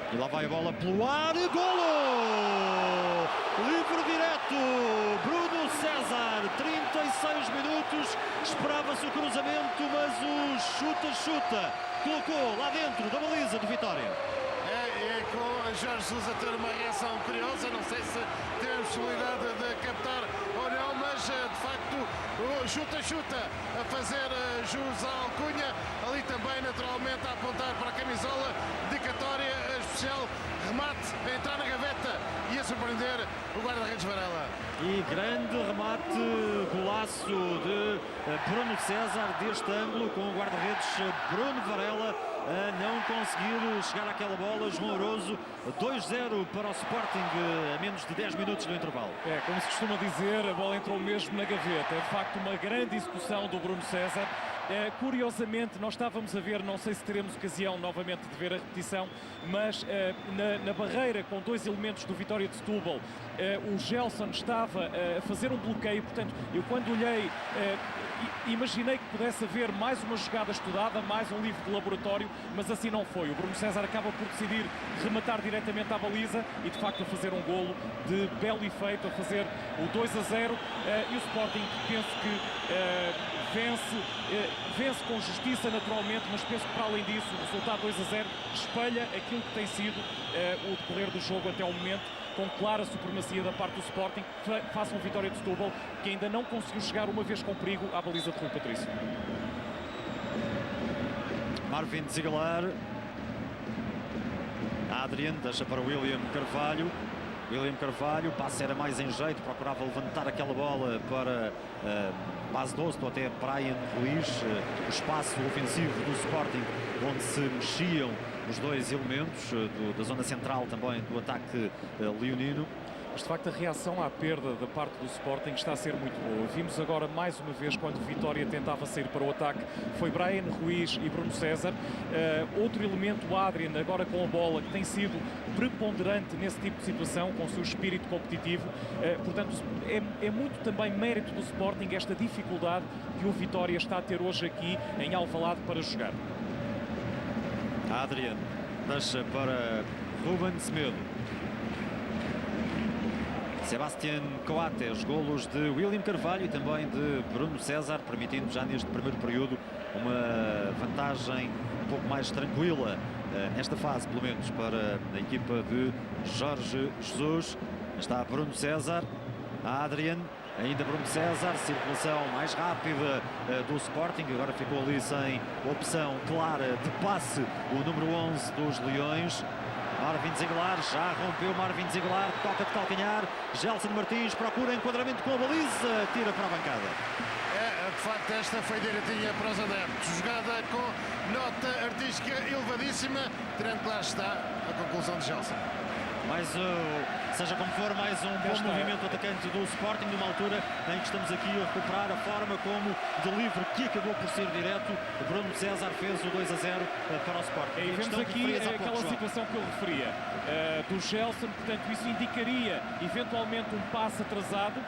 E lá vai a bola pelo ar, golo! Livre direto, Bruno César, 36 minutos, esperava-se o cruzamento, mas o chuta, colocou lá dentro da baliza de Vitória. Com Jorge Jesus a ter uma reação curiosa, não sei se temos possibilidade de captar ou não, mas de facto o chuta a fazer jus à alcunha, ali também naturalmente a apontar para a camisola, dedicatória especial, remate a entrar na gaveta e a surpreender o guarda-redes Varela. E grande remate, golaço de Bruno César deste ângulo, com o guarda-redes Bruno Varela a não conseguir chegar àquela bola. João Aroso, 2-0 para o Sporting a menos de 10 minutos do intervalo. Como se costuma dizer, a bola entrou mesmo na gaveta. É de facto uma grande execução do Bruno César. Curiosamente, nós estávamos a ver, não sei se teremos ocasião novamente de ver a repetição, mas na barreira com dois elementos do Vitória de Setúbal, o Gelson estava a fazer um bloqueio. Portanto, eu quando olhei, imaginei que pudesse haver mais uma jogada estudada, mais um livro de laboratório, mas assim não foi. O Bruno César acaba por decidir rematar diretamente à baliza e de facto a fazer um golo de belo efeito, a fazer o 2-0, e o Sporting, penso que vence com justiça naturalmente, mas penso que para além disso o resultado 2-0 espelha aquilo que tem sido o decorrer do jogo até ao momento, com clara supremacia da parte do Sporting, face ao Vitória de Setúbal, que ainda não conseguiu chegar uma vez com perigo à baliza de Rui Patrício. Marvin Ziegler, Adrian deixa para William Carvalho. William Carvalho, passe era mais em jeito, procurava levantar aquela bola para Base Doce ou até Brian Ruiz, o espaço ofensivo do Sporting, onde se mexiam os dois elementos da zona central também do ataque leonino. Mas de facto a reação à perda da parte do Sporting está a ser muito boa. Vimos agora mais uma vez quando Vitória tentava sair para o ataque, foi Brian Ruiz e Bruno César. Outro elemento, o Adrian, agora com a bola, que tem sido preponderante nesse tipo de situação, com o seu espírito competitivo. Portanto, é muito também mérito do Sporting esta dificuldade que o Vitória está a ter hoje aqui em Alvalade para jogar. Adrian deixa para Ruben Semedo. Sebastián Coates, golos de William Carvalho e também de Bruno César, permitindo já neste primeiro período uma vantagem um pouco mais tranquila, nesta fase pelo menos, para a equipa de Jorge Jesus. Está Bruno César, Adrian, ainda Bruno César, circulação mais rápida do Sporting, agora ficou ali sem opção clara de passe o número 11 dos Leões. Marvin Ziegler, já rompeu Marvin Ziegler, toca de calcanhar, Gelson Martins procura enquadramento com a baliza, tira para a bancada. de facto esta foi direitinha para os adeptos. Jogada com nota artística elevadíssima, terendo que lá está a conclusão de Gelson. Seja como for, mais um bom movimento atacante do Sporting, numa altura em que estamos aqui a recuperar a forma como de livre, que acabou por ser direto, Bruno César fez o 2-0 para o Sporting. E vemos aqui aquela situação que eu referia, do Gelson, portanto isso indicaria eventualmente um passe atrasado,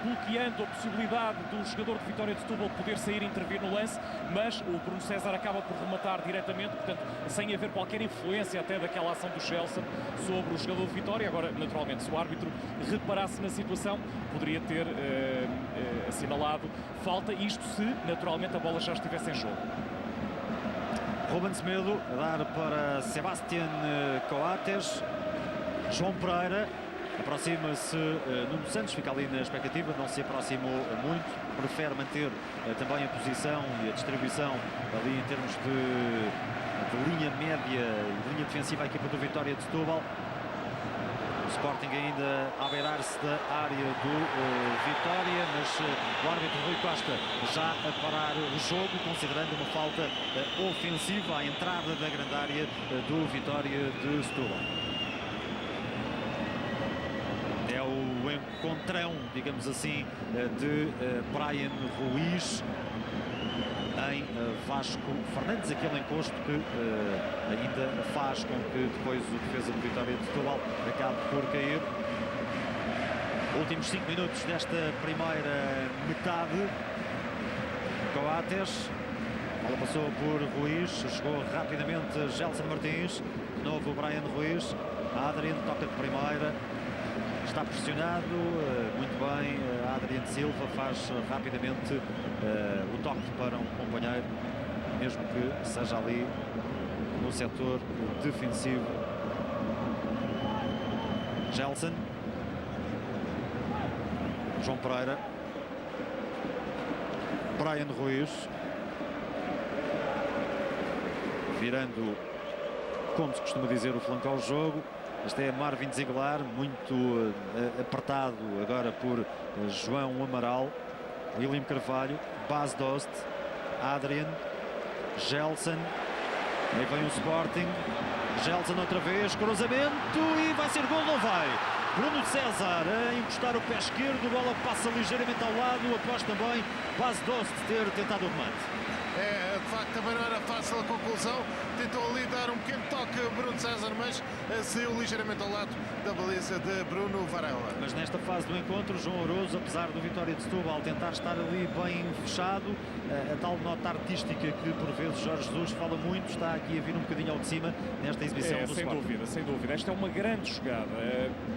bloqueando a possibilidade do jogador de Vitória de Setúbal poder sair e intervir no lance, mas o Bruno César acaba por rematar diretamente, portanto sem haver qualquer influência até daquela ação do Gelson sobre o jogador de Vitória. Agora, naturalmente, se o árbitro reparasse na situação, poderia ter assinalado falta, isto se naturalmente a bola já estivesse em jogo. Ruben Semedo a dar para Sebastián Coates. João Pereira aproxima-se. Nuno Santos fica ali na expectativa, não se aproximou muito, prefere manter também a posição e a distribuição ali em termos de linha média e linha defensiva à equipa do Vitória de Setúbal. O Sporting ainda a beirar-se da área do Vitória, mas o árbitro Rui Costa já a parar o jogo, considerando uma falta ofensiva à entrada da grande área do Vitória de Setúbal. É o encontrão, digamos assim, de Brian Ruiz em Vasco Fernandes, aquele encosto que ainda faz com que depois o defesa de Vitória de Setúbal acabe por cair. Últimos 5 minutos desta primeira metade. Coates, a bola passou por Ruiz, chegou rapidamente Gelson Martins, de novo Brian Ruiz, Adriano toca de primeira. Está pressionado, muito bem, Adriano Silva faz rapidamente o toque para um companheiro, mesmo que seja ali no setor defensivo. Gelson, João Pereira, Brian Ruiz, virando, como se costuma dizer, o flanco ao jogo. Este é Marvin Ziegler, muito apertado agora por João Amaral, William Carvalho, Bas Dost, Adrian, Gelson, aí vem o Sporting, Gelson outra vez, cruzamento e vai ser gol, não vai? Bruno César a encostar o pé esquerdo, a bola passa ligeiramente ao lado, após também Bas Dost ter tentado o remate. De facto também não era fácil a conclusão, tentou ali dar um pequeno toque a Bruno César, mas saiu ligeiramente ao lado da baliza de Bruno Varela. Mas nesta fase do encontro, João Arousa, apesar do Vitória de Setúbal tentar estar ali bem fechado, a tal nota artística que por vezes Jorge Jesus fala muito, está aqui a vir um bocadinho ao de cima nesta exibição do sem dúvida, sem dúvida. Esta é uma grande jogada,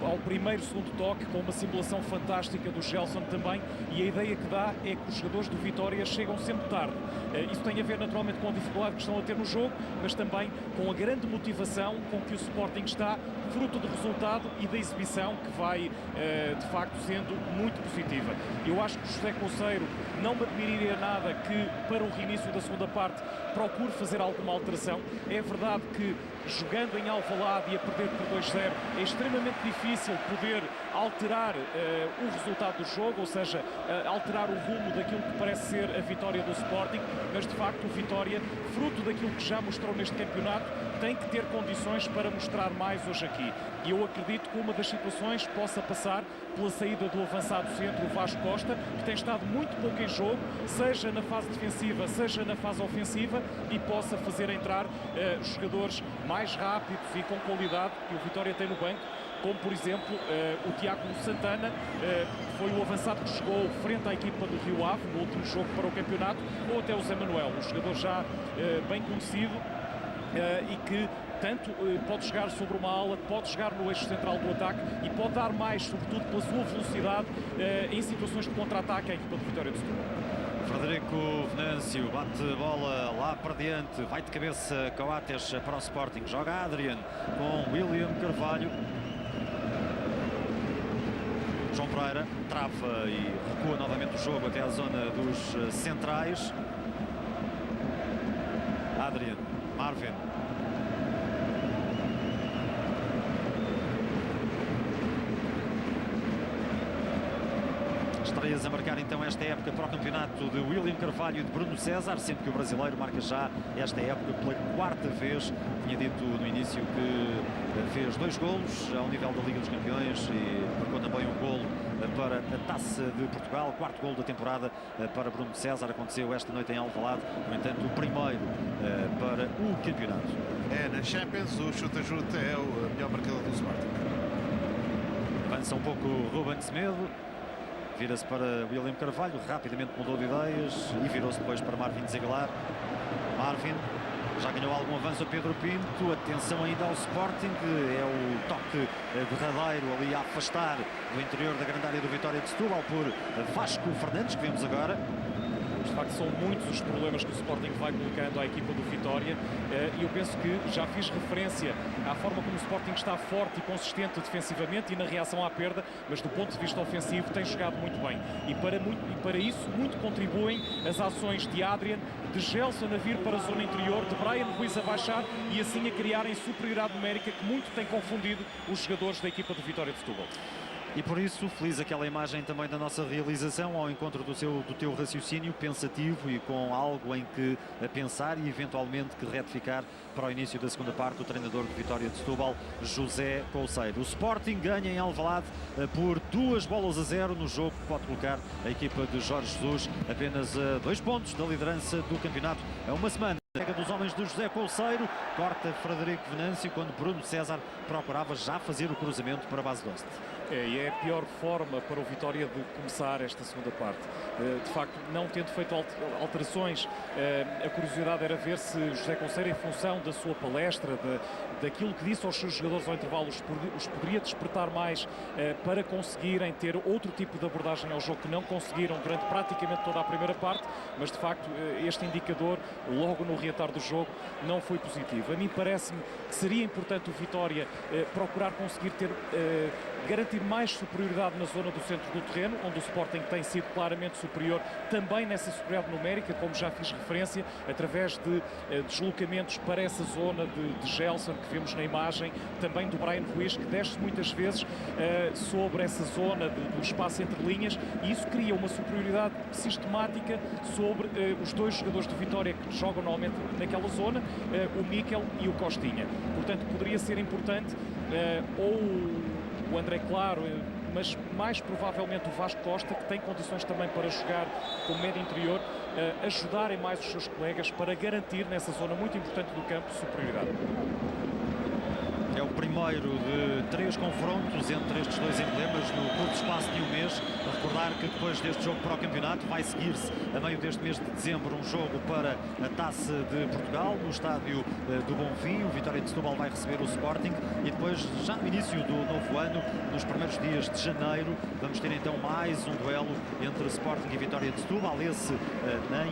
ao primeiro, segundo toque, com uma simulação fantástica do Gelson também, e a ideia que dá é que os jogadores do Vitória chegam sempre tarde. Isso tem a ver naturalmente com a dificuldade que estão a ter no jogo, mas também com a grande motivação com que o Sporting está, fruto do resultado e da exibição que vai de facto sendo muito positiva. Eu acho que o José Conceiro não me admiraria nada que para o reinício da segunda parte procure fazer alguma alteração. É verdade que jogando em Alvalade e a perder por 2-0 é extremamente difícil poder alterar o resultado do jogo, ou seja, alterar o rumo daquilo que parece ser a vitória do Sporting, mas de facto o Vitória, fruto daquilo que já mostrou neste campeonato, tem que ter condições para mostrar mais hoje aqui. E eu acredito que uma das situações possa passar pela saída do avançado centro, o Vasco Costa, que tem estado muito pouco em jogo, seja na fase defensiva, seja na fase ofensiva, e possa fazer entrar jogadores mais rápidos e com qualidade que o Vitória tem no banco, como por exemplo o Tiago Santana, foi o avançado que jogou frente à equipa do Rio Ave no último jogo para o campeonato, ou até o Zé Manuel, um jogador já bem conhecido e que tanto pode jogar sobre uma ala, pode jogar no eixo central do ataque e pode dar mais, sobretudo pela sua velocidade em situações de contra-ataque à equipa do Vitória de Setúbal. Frederico Venâncio bate a bola lá para diante, vai de cabeça Coates para o Sporting, joga Adrian com William Carvalho. João Pereira trava e recua novamente o jogo até à zona dos centrais. Adrian, Marvin. estreias a marcar então esta época para o campeonato de William Carvalho e de Bruno César, sendo que o brasileiro marca já esta época pela quarta vez. Tinha dito no início que fez 2 golos ao nível da Liga dos Campeões e marcou também um golo para a Taça de Portugal, quarto golo da temporada para Bruno César. Aconteceu esta noite em Alvalade, no entanto o primeiro para o campeonato. Na Champions o chuta-chuta é o melhor marcador do Sporting. Avança um pouco Ruben Semedo, vira-se para William Carvalho, rapidamente mudou de ideias e virou-se depois para Marvin Zeguelar. Marvin já ganhou algum avanço a Pedro Pinto, atenção ainda ao Sporting, é o toque derradeiro ali a afastar do interior da grande área do Vitória de Setúbal por Vasco Fernandes, que vemos agora. De facto, são muitos os problemas que o Sporting vai colocando à equipa do Vitória e eu penso que já fiz referência à forma como o Sporting está forte e consistente defensivamente e na reação à perda, mas do ponto de vista ofensivo tem jogado muito bem. E para isso muito contribuem as ações de Adrian, de Gelson a vir para a zona interior, de Brian Ruiz a baixar e assim a criarem superioridade numérica que muito tem confundido os jogadores da equipa do Vitória de Setúbal. E por isso, feliz aquela imagem também da nossa realização ao encontro do teu raciocínio pensativo e com algo em que pensar e eventualmente que retificar para o início da segunda parte, o treinador de Vitória de Setúbal, José Couceiro. O Sporting ganha em Alvalade por 2-0 no jogo que pode colocar a equipa de Jorge Jesus apenas a 2 pontos da liderança do campeonato a uma semana. Pega dos homens do José Couceiro, corta Frederico Venâncio quando Bruno César procurava já fazer o cruzamento para a base de Oste. E é a pior forma para o Vitória de começar esta segunda parte. De facto, não tendo feito alterações, a curiosidade era ver se José Couceiro, em função da sua palestra, daquilo que disse aos seus jogadores ao intervalo, os poderia despertar mais para conseguirem ter outro tipo de abordagem ao jogo que não conseguiram durante praticamente toda a primeira parte, mas de facto este indicador, logo no reatar do jogo, não foi positivo. A mim parece-me que seria importante o Vitória procurar conseguir garantir mais superioridade na zona do centro do terreno, onde o Sporting tem sido claramente superior também nessa superioridade numérica, como já fiz referência, através de deslocamentos para essa zona de Gelson, que vemos na imagem, também do Brian Ruiz, que desce muitas vezes sobre essa zona do espaço entre linhas, e isso cria uma superioridade sistemática sobre os dois jogadores do Vitória que jogam normalmente naquela zona, o Miquel e o Costinha. Portanto, poderia ser importante ou o André Claro, mas mais provavelmente o Vasco Costa, que tem condições também para jogar como médio interior, ajudarem mais os seus colegas para garantir nessa zona muito importante do campo superioridade. É o primeiro de 3 confrontos entre estes dois emblemas no curto espaço de um mês. A recordar que depois deste jogo para o campeonato vai seguir-se a meio deste mês de dezembro um jogo para a Taça de Portugal no estádio do Bonfim. O Vitória de Setúbal vai receber o Sporting e depois, já no início do novo ano, nos primeiros dias de janeiro, vamos ter então mais um duelo entre Sporting e Vitória de Setúbal. Esse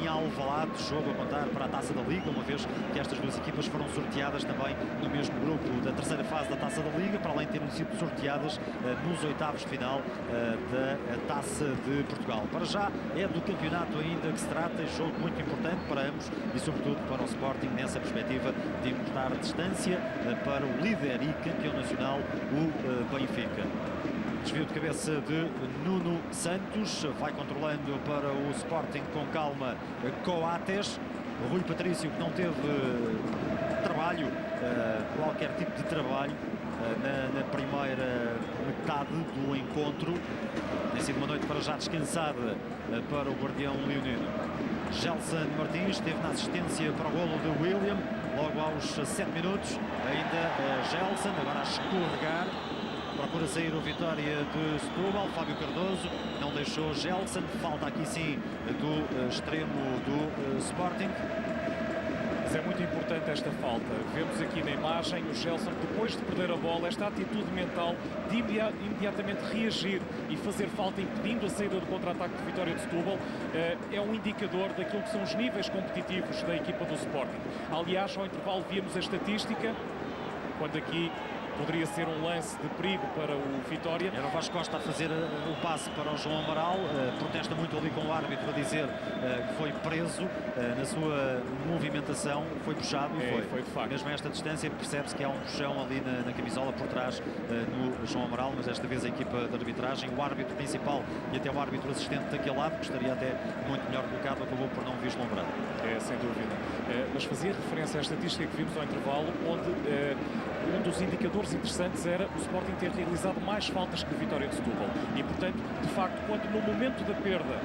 em Alvalade, jogo a contar para a Taça da Liga, uma vez que estas duas equipas foram sorteadas também no mesmo grupo da terceira fase da Taça da Liga, para além de terem sido sorteadas nos oitavos de final da Taça de Portugal. Para já é do campeonato ainda que se trata, jogo muito importante para ambos e sobretudo para o Sporting nessa perspectiva de encurtar distância para o líder e campeão nacional, o Benfica. Desvio de cabeça de Nuno Santos, vai controlando para o Sporting com calma Coates. O Rui Patrício, que não teve trabalho, qualquer tipo de trabalho na primeira metade do encontro. Tem sido uma noite para já descansada para o guardião leonino. Gelson Martins esteve na assistência para o golo de William, logo aos 7 minutos. Ainda Gelson, agora a escorregar. Procura sair o Vitória de Setúbal. Fábio Cardoso não deixou Gelson. Falta aqui sim do extremo do Sporting. Mas é muito importante esta falta. Vemos aqui na imagem o Gelson, depois de perder a bola, esta atitude mental de imediatamente reagir e fazer falta, impedindo a saída do contra-ataque de Vitória de Setúbal, é um indicador daquilo que são os níveis competitivos da equipa do Sporting. Aliás, ao intervalo víamos a estatística, quando aqui poderia ser um lance de perigo para o Vitória. Era o Vasco Costa a fazer o passe para o João Amaral, protesta muito ali com o árbitro a dizer que foi preso na sua movimentação, foi puxado e foi de facto. Mesmo a esta distância percebe-se que há um puxão ali na camisola por trás no João Amaral, mas desta vez a equipa de arbitragem, o árbitro principal e até o árbitro assistente daquele lado, que estaria até muito melhor colocado, acabou por não vislumbrar. Sem dúvida. Mas fazia referência à estatística que vimos ao intervalo, onde um dos indicadores interessantes era o Sporting ter realizado mais faltas que o Vitória de Setúbal. E, portanto, de facto, quando no momento da perda...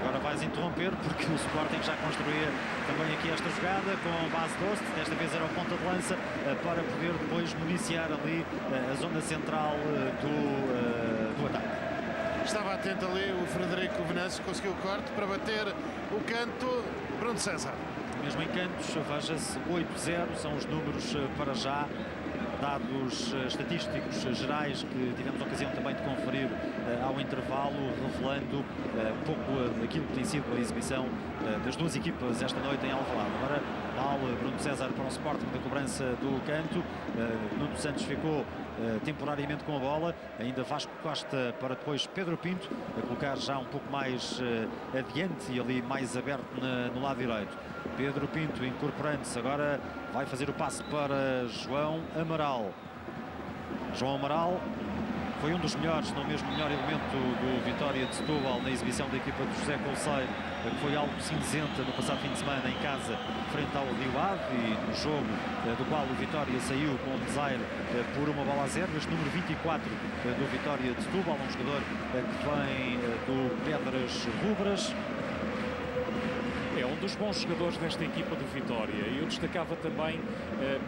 Agora vais interromper porque o Sporting já construía também aqui esta jogada com base Dost, desta vez era o ponta de lança para poder depois municiar ali a zona central do ataque. Estava atento ali o Frederico Venâncio, conseguiu o corte para bater o canto. Bruno César. Mesmo em cantos, veja-se 8-0, são os números para já, dados estatísticos gerais que tivemos a ocasião também de conferir ao intervalo, revelando um pouco daquilo que tem sido a exibição das duas equipas esta noite em Alvalade. Agora, mal Bruno César para o Sporting da cobrança do canto, Nuno Santos ficou temporariamente com a bola, ainda Vasco Costa para depois Pedro Pinto, a colocar já um pouco mais adiante e ali mais aberto no lado direito. Pedro Pinto incorporando-se, agora vai fazer o passe para João Amaral. João Amaral foi um dos melhores, não mesmo o melhor elemento do Vitória de Setúbal na exibição da equipa de José Colseiro, que foi algo cinzenta no passado fim de semana em casa frente ao Rio Ave, e no jogo do qual o Vitória saiu com um desaire por 1-0. Este número 24 do Vitória de Setúbal, um jogador que vem do Pedras Rubras. É um dos bons jogadores desta equipa do Vitória. Eu destacava também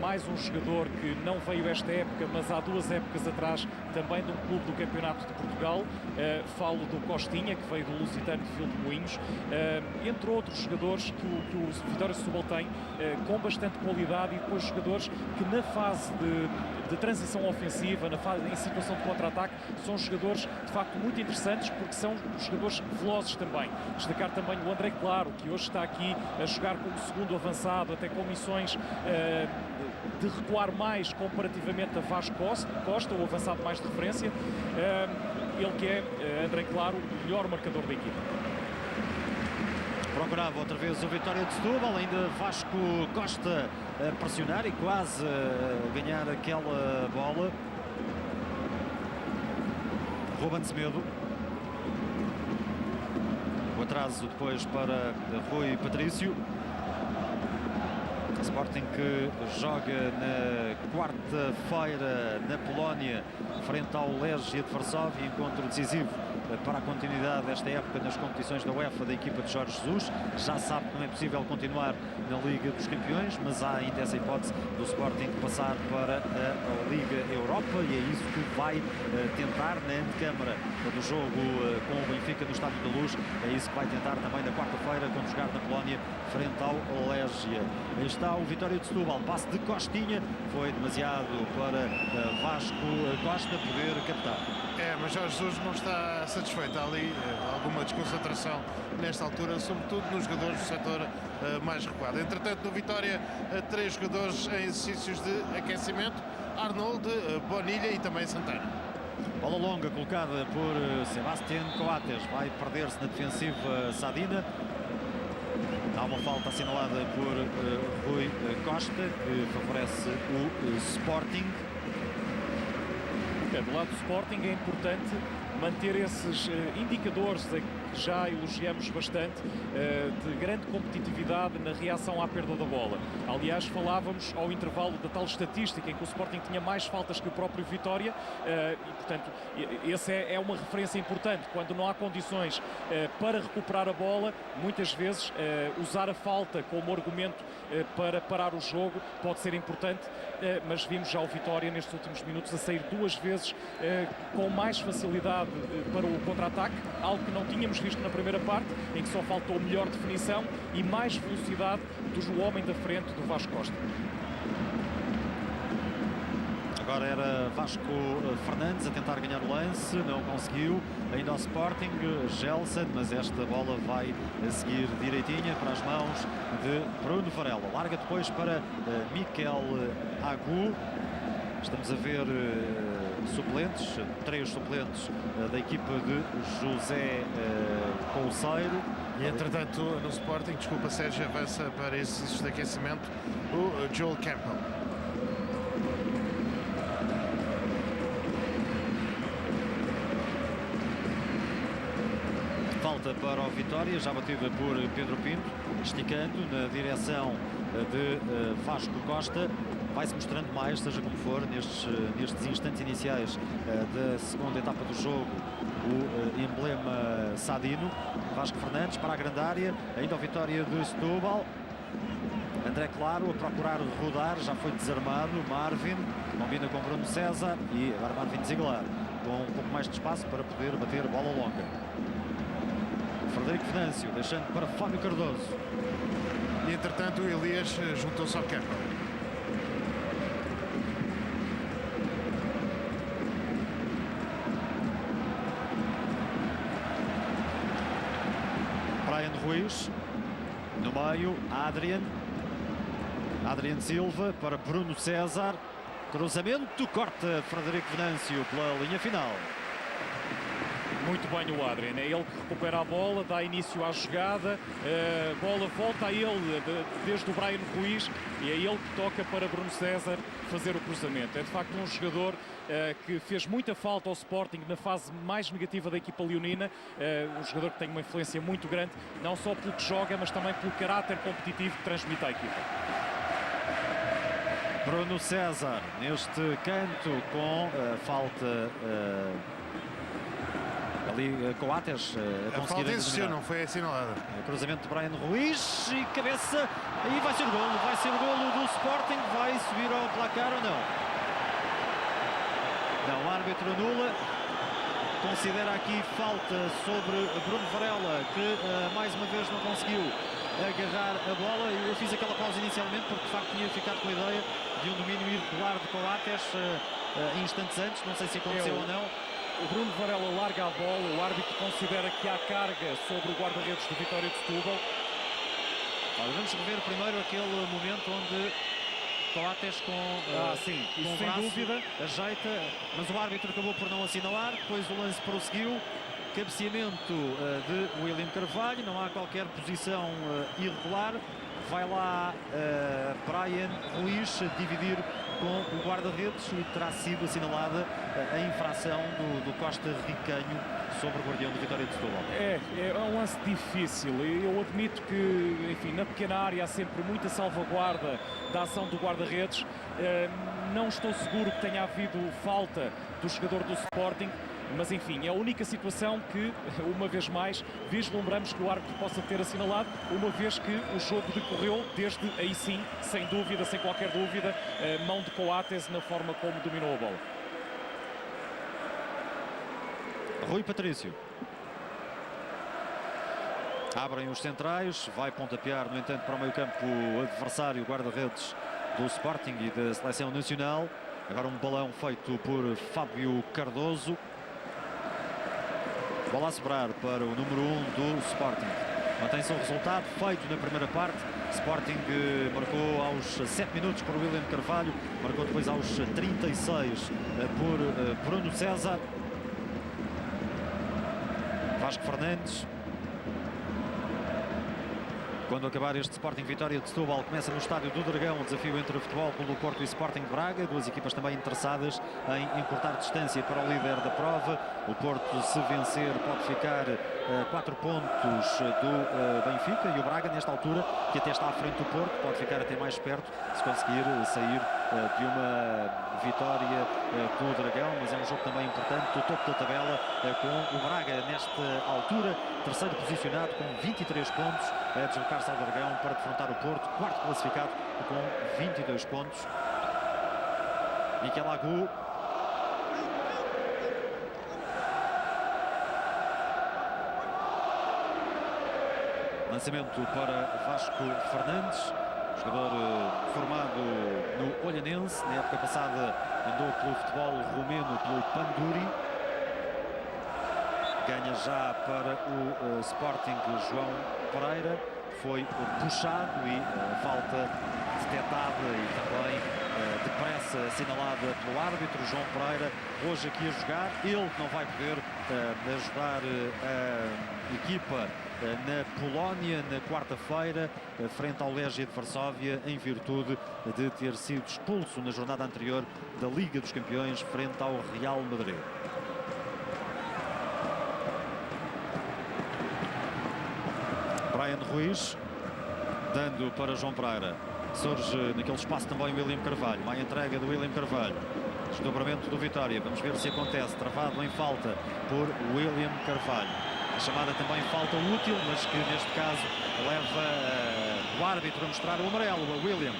mais um jogador que não veio esta época, mas há 2 épocas atrás, também de um clube do Campeonato de Portugal. Falo do Costinha, que veio do Lusitano de Vilmoinhos. Entre outros jogadores que o Vitória de Setúbal tem, com bastante qualidade, e depois jogadores que na fase de transição ofensiva, em situação de contra-ataque, são jogadores de facto muito interessantes, porque são jogadores velozes também. Destacar também o André Claro, que hoje está aqui a jogar como segundo avançado, até com missões de recuar mais comparativamente a Vasco Costa, o avançado mais de referência. Ele que é, André Claro, o melhor marcador da equipa. Procurava outra vez o Vitória de Setúbal, ainda Vasco Costa a pressionar e quase ganhar aquela bola. Ruben Semedo. O atraso depois para Rui Patrício. Sporting que joga na quarta-feira na Polónia frente ao Legia de Varsóvia, encontro decisivo para a continuidade desta época nas competições da UEFA da equipa de Jorge Jesus. Já sabe que não é possível continuar na Liga dos Campeões, mas há ainda essa hipótese do Sporting passar para a Liga Europa, e é isso que vai tentar na antecâmara do jogo com o Benfica no Estádio da Luz. É isso que vai tentar também na quarta-feira, quando jogar na Polónia frente ao Legia. Aí está o Vitória de Setúbal, passe de Costinha, foi demasiado para Vasco Costa poder captar. Mas Jorge Jesus não está satisfeito. Há ali alguma desconcentração nesta altura, sobretudo nos jogadores do setor mais recuado. Entretanto, no Vitória, 3 jogadores em exercícios de aquecimento: Arnold, Bonilha e também Santana. Bola longa colocada por Sebastián Coates, vai perder-se na defensiva Sadina. Há uma falta assinalada por Rui Costa, que favorece o Sporting. Do lado do Sporting é importante manter esses indicadores que já elogiamos bastante, de grande competitividade na reação à perda da bola. Aliás, falávamos ao intervalo da tal estatística em que o Sporting tinha mais faltas que o próprio Vitória, e portanto essa é uma referência importante. Quando não há condições para recuperar a bola, muitas vezes usar a falta como argumento para parar o jogo pode ser importante, mas vimos já o Vitória nestes últimos minutos a sair 2 vezes com mais facilidade para o contra-ataque, algo que não tínhamos visto na primeira parte, em que só faltou melhor definição e mais velocidade do homem da frente, do Vasco Costa. Agora era Vasco Fernandes a tentar ganhar o lance, não conseguiu. Ainda ao Sporting, Gelson, mas esta bola vai a seguir direitinha para as mãos de Bruno Varela. Larga depois para Miquel Agu. Estamos a ver suplentes, 3 suplentes da equipa de José Couceiro. E entretanto no Sporting, desculpa Sérgio, avança para esses de aquecimento o Joel Campbell. Falta para o Vitória, já batida por Pedro Pinto, esticando na direção de Vasco Costa. Vai-se mostrando mais, seja como for, nestes instantes iniciais da segunda etapa do jogo, o emblema Sadino. Vasco Fernandes para a grande área, ainda o Vitória de Setúbal. André Claro a procurar rodar, já foi desarmado. Marvin combina com Bruno César e agora Marvin Ziegler com um pouco mais de espaço para poder bater bola longa. Frederico Venâncio deixando para Fábio Cardoso. E entretanto o Elias juntou-se ao Campbell. Brian Ruiz no meio, Adrian Silva para Bruno César, cruzamento, corta Frederico Venâncio pela linha final. Muito bem o Adrian, é ele que recupera a bola, dá início à jogada, a bola volta a ele desde o Brian Ruiz e é ele que toca para Bruno César fazer o cruzamento. É de facto um jogador que fez muita falta ao Sporting na fase mais negativa da equipa leonina, um jogador que tem uma influência muito grande, não só pelo que joga, mas também pelo caráter competitivo que transmite à equipa. Bruno César neste canto com falta ali Coates a A falta existiu, não foi assinalada. Cruzamento de Brian Ruiz e cabeça, aí vai ser o golo do Sporting. Vai subir ao placar ou não? Não, o árbitro anula, considera aqui falta sobre Bruno Varela, que mais uma vez não conseguiu agarrar a bola. Eu fiz aquela pausa inicialmente porque de facto tinha ficado com a ideia de um domínio irregular de Coates instantes antes, não sei se aconteceu ou não. O Bruno Varela larga a bola, o árbitro considera que há carga sobre o guarda-redes do Vitória de Setúbal. Vamos rever primeiro aquele momento onde Coates com sim, com isso o sem braço dúvida. ajeita, mas o árbitro acabou por não assinalar. Depois o lance prosseguiu, cabeceamento de William Carvalho, não há qualquer posição irregular. Vai lá Brian Ruiz dividir com o guarda-redes e terá sido assinalada a infração do Costa Ricanho sobre o guardião do Vitória de Setúbal. É um lance difícil. Eu admito que, enfim, na pequena área há sempre muita salvaguarda da ação do guarda-redes. Não estou seguro que tenha havido falta do jogador do Sporting, mas enfim, é a única situação que, uma vez mais, vislumbramos que o árbitro possa ter assinalado, uma vez que o jogo decorreu desde aí sim, sem dúvida, sem qualquer dúvida, mão de Coates na forma como dominou a bola. Rui Patrício. Abrem os centrais, vai pontapear, no entanto, para o meio-campo o adversário, guarda-redes do Sporting e da Seleção Nacional. Agora um balão feito por Fábio Cardoso. Bola a sobrar para o número 1 do Sporting. Mantém-se o resultado feito na primeira parte. Sporting marcou aos 7 minutos por William Carvalho, marcou depois aos 36 por Bruno César. Vasco Fernandes. Quando acabar este Sporting Vitória de Setúbal, começa no estádio do Dragão o desafio entre o Futebol Clube do Porto e Sporting de Braga. Duas equipas também interessadas em encurtar distância para o líder da prova. O Porto, se vencer, pode ficar a 4 pontos do Benfica, e o Braga, nesta altura, que até está à frente do Porto, pode ficar até mais perto se conseguir sair de uma vitória do Dragão. Mas é um jogo também importante do topo da tabela, com o Braga nesta altura terceiro posicionado com 23 pontos, a deslocar-se ao Dragão para defrontar o Porto, quarto classificado com 22 pontos. Miquel Agu. Lançamento para Vasco Fernandes, jogador formado no Olhanense, na época passada andou pelo futebol romeno, pelo Panduri. Ganha já para o Sporting João Pereira, foi puxado e falta de detectada e também depressa assinalada pelo árbitro João Pereira, hoje aqui a jogar. Ele não vai poder ajudar a equipa na Polónia na quarta-feira, frente ao Legia de Varsóvia, em virtude de ter sido expulso na jornada anterior da Liga dos Campeões frente ao Real Madrid. Brian Ruiz, dando para João Pereira. Surge naquele espaço também William Carvalho. Má entrega do William Carvalho. Desdobramento do Vitória. Vamos ver se acontece. Travado em falta por William Carvalho. A chamada também falta útil, mas que neste caso leva o árbitro a mostrar o amarelo a William.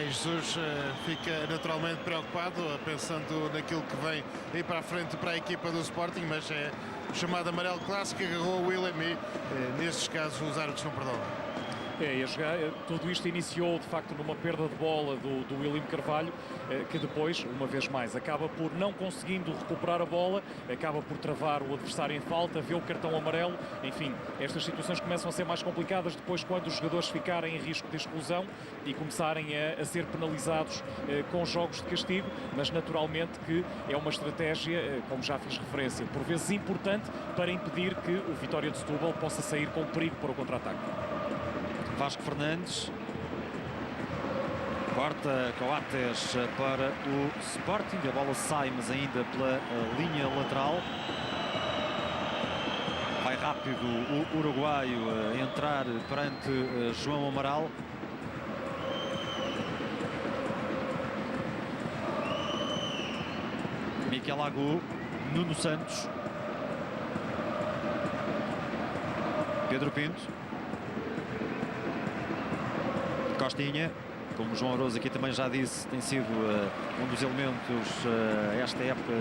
Jesus fica naturalmente preocupado, pensando naquilo que vem aí para a frente para a equipa do Sporting, mas é o chamado amarelo clássico, agarrou o William e nesses casos os árbitros não perdoam. Tudo isto iniciou de facto numa perda de bola do William Carvalho, que depois, uma vez mais, acaba por não conseguindo recuperar a bola, acaba por travar o adversário em falta, vê o cartão amarelo. Enfim, estas situações começam a ser mais complicadas depois quando os jogadores ficarem em risco de exclusão e começarem a ser penalizados com jogos de castigo, mas naturalmente que é uma estratégia, como já fiz referência, por vezes importante para impedir que o Vitória de Setúbal possa sair com perigo para o contra-ataque. Vasco Fernandes corta Coates para o Sporting. A bola sai, mas ainda pela linha lateral. Vai rápido o uruguaio a entrar perante João Amaral. Miquel Agu, Nuno Santos, Pedro Pinto, Costinha, como João Aroso aqui também já disse, tem sido um dos elementos esta época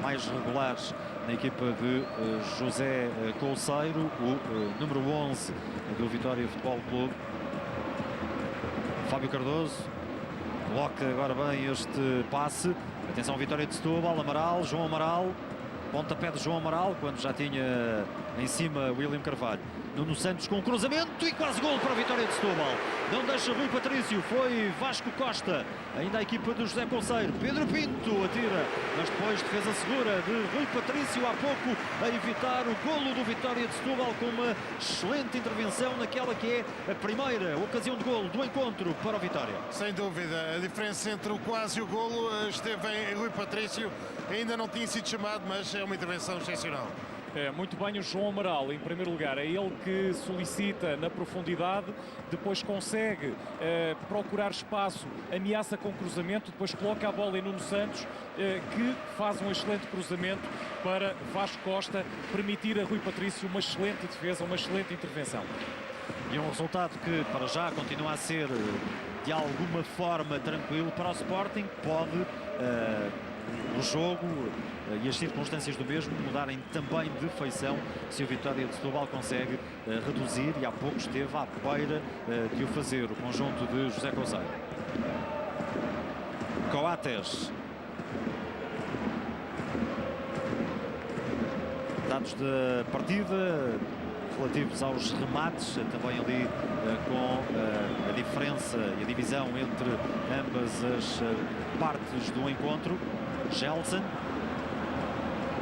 mais regulares na equipa de José Couceiro, o número 11 do Vitória Futebol Clube. Fábio Cardoso coloca agora bem este passe. Atenção, Vitória de Setúbal, Amaral, João Amaral, pontapé de João Amaral, quando já tinha em cima William Carvalho. Nuno Santos com um cruzamento e quase gol para a Vitória de Setúbal. Não deixa Rui Patrício, foi Vasco Costa. Ainda a equipa do José Couceiro. Pedro Pinto atira, mas depois defesa segura de Rui Patrício há pouco a evitar o golo do Vitória de Setúbal com uma excelente intervenção naquela que é a primeira ocasião de golo do encontro para o Vitória. Sem dúvida, a diferença entre o quase e o golo esteve em Rui Patrício. Ainda não tinha sido chamado, mas é uma intervenção excepcional. Muito bem o João Amaral, em primeiro lugar, é ele que solicita na profundidade, depois consegue procurar espaço, ameaça com cruzamento, depois coloca a bola em Nuno Santos, que faz um excelente cruzamento para Vasco Costa, permitir a Rui Patrício uma excelente defesa, uma excelente intervenção. E um resultado que para já continua a ser de alguma forma tranquilo para o Sporting. Pode o jogo e as circunstâncias do mesmo mudarem também de feição se o Vitória de Setúbal consegue reduzir, e há pouco esteve à beira de o fazer, o conjunto de José Couceiro. Coates. Dados da partida relativos aos remates, também ali com a diferença e a divisão entre ambas as partes do encontro. Gelson,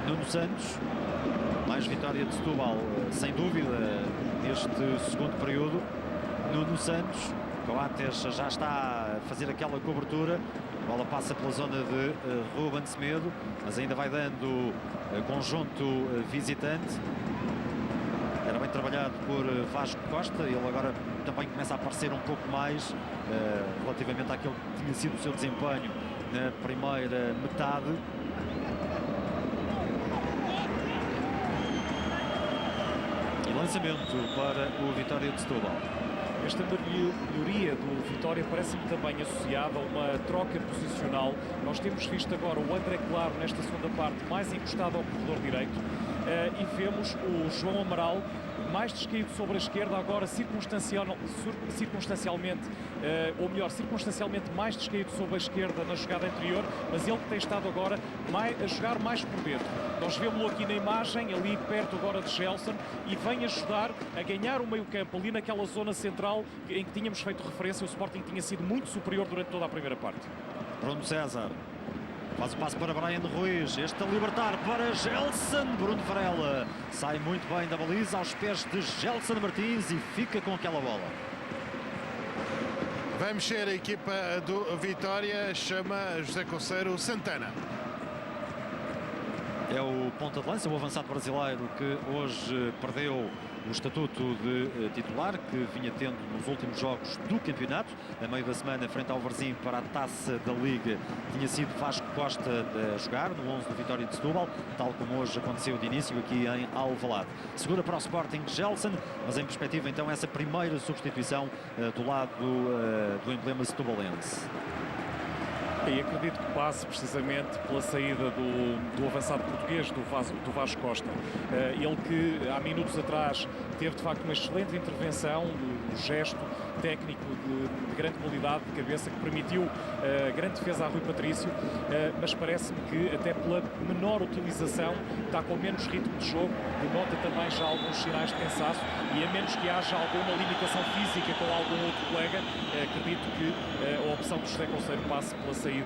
Nuno Santos, mais Vitória de Setúbal, sem dúvida, neste segundo período. Nuno Santos, Coates já está a fazer aquela cobertura, a bola passa pela zona de Ruben Semedo, mas ainda vai dando conjunto visitante. Era bem trabalhado por Vasco Costa, ele agora também começa a aparecer um pouco mais relativamente àquele que tinha sido o seu desempenho na primeira metade. E lançamento para o Vitória de Setúbal. Esta melhoria do Vitória parece-me também associada a uma troca posicional. Nós temos visto agora o André Claro nesta segunda parte mais encostado ao corredor direito e vemos o João Amaral mais descaído sobre a esquerda, agora circunstancialmente, circunstancialmente mais descaído sobre a esquerda na jogada anterior, mas ele que tem estado agora a jogar mais por dentro. Nós vemos-lo aqui na imagem, ali perto agora de Gelson, e vem ajudar a ganhar o meio-campo ali naquela zona central tal em que tínhamos feito referência, o Sporting tinha sido muito superior durante toda a primeira parte. Bruno César faz o passo para Brian Ruiz, este a libertar para Gelson. Bruno Varela sai muito bem da baliza aos pés de Gelson Martins e fica com aquela bola. Vai mexer a equipa do Vitória, chama José Conceiro Santana. É o ponta de lança, o avançado brasileiro que hoje perdeu o estatuto de titular que vinha tendo nos últimos jogos do campeonato. A meio da semana, frente ao Varzim para a Taça da Liga, tinha sido Vasco Costa a jogar no 11 do Vitória de Setúbal, tal como hoje aconteceu de início aqui em Alvalade. Segura para o Sporting Gelson, mas em perspectiva então essa primeira substituição do lado do emblema setubalense. E acredito que passe precisamente pela saída do avançado português, do Vasco Costa. Ele que há minutos atrás teve de facto uma excelente intervenção, um gesto técnico de grande qualidade de cabeça que permitiu grande defesa a Rui Patrício, mas parece-me que até pela menor utilização está com menos ritmo de jogo, denota também já alguns sinais de cansaço e a menos que haja alguma limitação física com algum outro colega, acredito que a opção do José Conceiro passe pela saída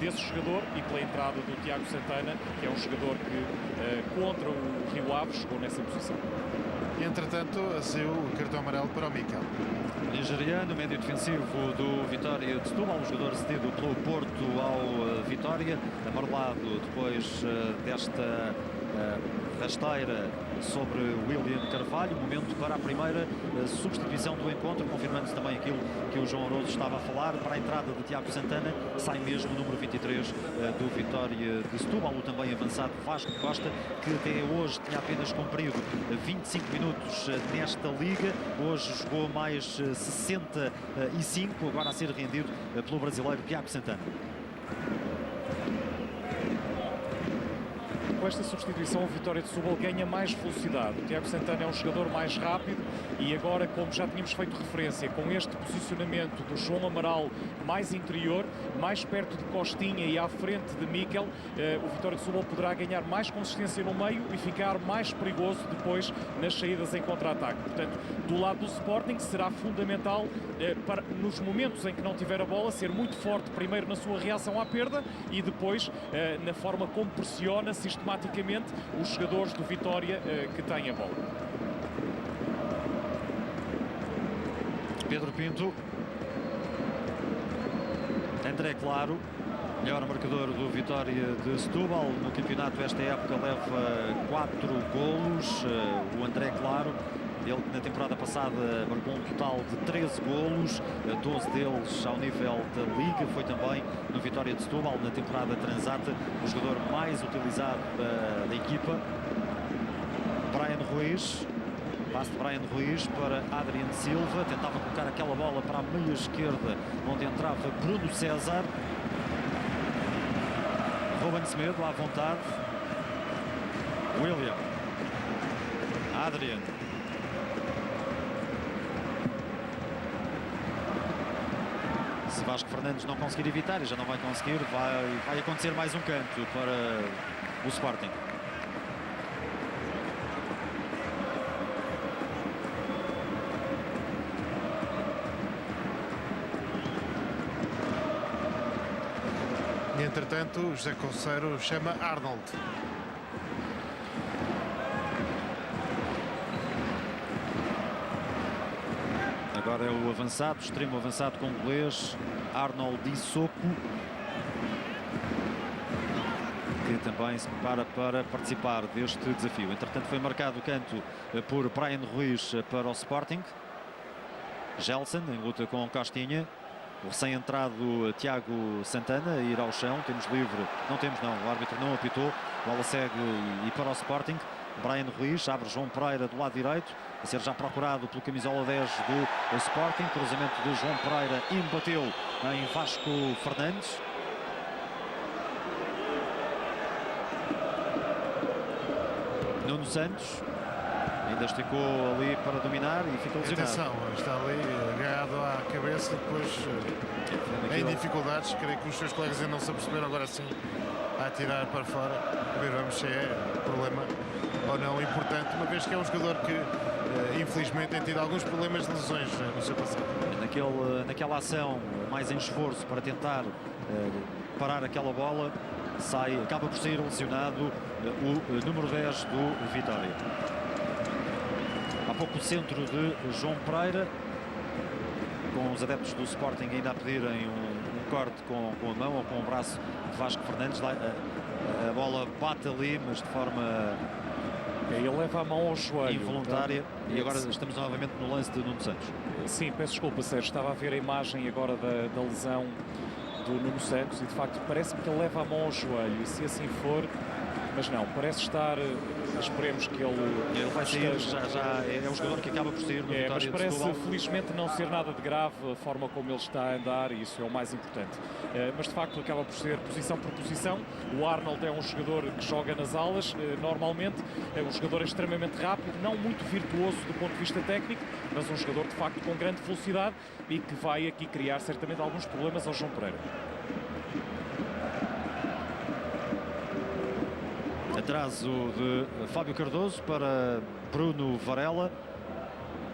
desse jogador e pela entrada do Tiago Santana, que é um jogador que contra o Rio Ave jogou nessa posição. Entretanto, saiu o cartão amarelo para o Mikel. Nigeriano, médio defensivo do Vitória de Setúbal, um jogador cedido pelo Porto ao Vitória, amarelado depois desta rasteira sobre William Carvalho. Momento para a primeira substituição do encontro, confirmando-se também aquilo que o João Aroso estava a falar. Para a entrada de Tiago Santana sai mesmo o número 23 do Vitória de Setúbal, o também avançado Vasco Costa, que até hoje tinha apenas cumprido 25 minutos nesta liga. Hoje jogou mais 65, agora a ser rendido pelo brasileiro Tiago Santana. Com esta substituição, o Vitória de Setúbal ganha mais velocidade. O Tiago Santana é um jogador mais rápido e agora, como já tínhamos feito referência, com este posicionamento do João Amaral mais interior, mais perto de Costinha e à frente de Mikel, o Vitória de Setúbal poderá ganhar mais consistência no meio e ficar mais perigoso depois nas saídas em contra-ataque. Portanto, do lado do Sporting será fundamental para, nos momentos em que não tiver a bola, ser muito forte primeiro na sua reação à perda e depois na forma como pressiona sistematicamente os jogadores do Vitória que têm a bola. Pedro Pinto, André Claro, melhor marcador do Vitória de Setúbal no campeonato esta época, leva 4 golos. O André Claro, ele que na temporada passada marcou um total de 13 golos, 12 deles ao nível da Liga. Foi também no Vitória de Setúbal, na temporada transata, o jogador mais utilizado da equipa. Brian Ruiz, passe de Brian Ruiz para Adriano Silva, tentava colocar aquela bola para a meia esquerda, onde entrava Bruno César. Ruben Semedo à vontade. William. Adriano. Se Vasco Fernandes não conseguir evitar, e já não vai conseguir, vai acontecer mais um canto para o Sporting. E entretanto, José Conceiro chama Arnold. Agora é o avançado, extremo avançado congolês, Arnold Issoko, que também se prepara para participar deste desafio. Entretanto, foi marcado o canto por Brian Ruiz para o Sporting. Gelson em luta com Costinha. O recém-entrado Tiago Santana a ir ao chão. Temos livre, não temos não, o árbitro não apitou. A bola segue e para o Sporting. Brian Ruiz abre João Pereira do lado direito, a ser já procurado pelo camisola 10 do Sporting. Cruzamento de João Pereira, embateu em Vasco Fernandes. Nuno Santos ainda esticou ali para dominar e ficou lesionado. Atenção, está ali agarrado à cabeça, depois em dificuldades. Creio que os seus colegas ainda não se aperceberam, agora sim a atirar para fora. Vamos se é problema ou não importante, uma vez que é um jogador que infelizmente tem tido alguns problemas de lesões no seu passado. Naquela ação mais em esforço para tentar parar aquela bola, acaba por sair lesionado o número 10 do Vitória. Há pouco o centro de João Pereira, com os adeptos do Sporting ainda a pedirem um corte com a mão ou com o braço de Vasco Fernandes. A bola bate ali, mas de forma ele leva a mão ao joelho involuntária. E agora estamos novamente no lance de Nuno Santos. Sim, peço desculpa, Sérgio, estava a ver a imagem agora da lesão do Nuno Santos e de facto parece-me que ele leva a mão ao joelho, e se assim for, mas não, parece estar, esperemos que ele vai sair, já é um jogador que acaba por sair no Vitória mas de parece Setúbal. felizmente não ser nada de grave a forma como ele está a andar, e isso é o mais importante. Mas de facto acaba por ser posição por posição. O Arnold é um jogador que joga nas alas, normalmente é um jogador extremamente rápido, não muito virtuoso do ponto de vista técnico, mas um jogador de facto com grande velocidade e que vai aqui criar certamente alguns problemas ao João Pereira. Atraso de Fábio Cardoso para Bruno Varela.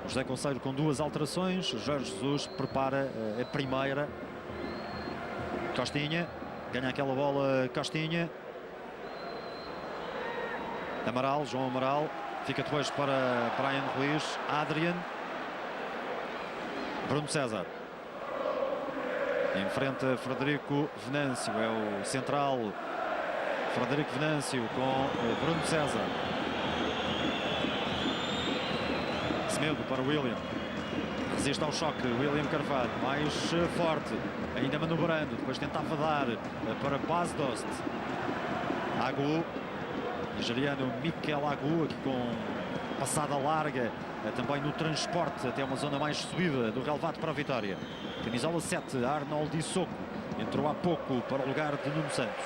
José Conceiro com duas alterações. Jorge Jesus prepara a primeira. Costinha ganha aquela bola. Costinha, Amaral, João Amaral, fica depois para Brian Ruiz. Adrian, Bruno César enfrenta Frederico Venâncio, é o central. Frederico Venâncio com Bruno César. Semedo para William. Resiste ao choque. William Carvalho, mais forte. Ainda manobrando. Depois tentava dar para Bas Dost. Agu. Nigeriano Mikel Agu, aqui com passada larga. Também no transporte até uma zona mais subida do relevado para a Vitória. Camisola 7, Arnold Issoko. Entrou há pouco para o lugar de Nuno Santos.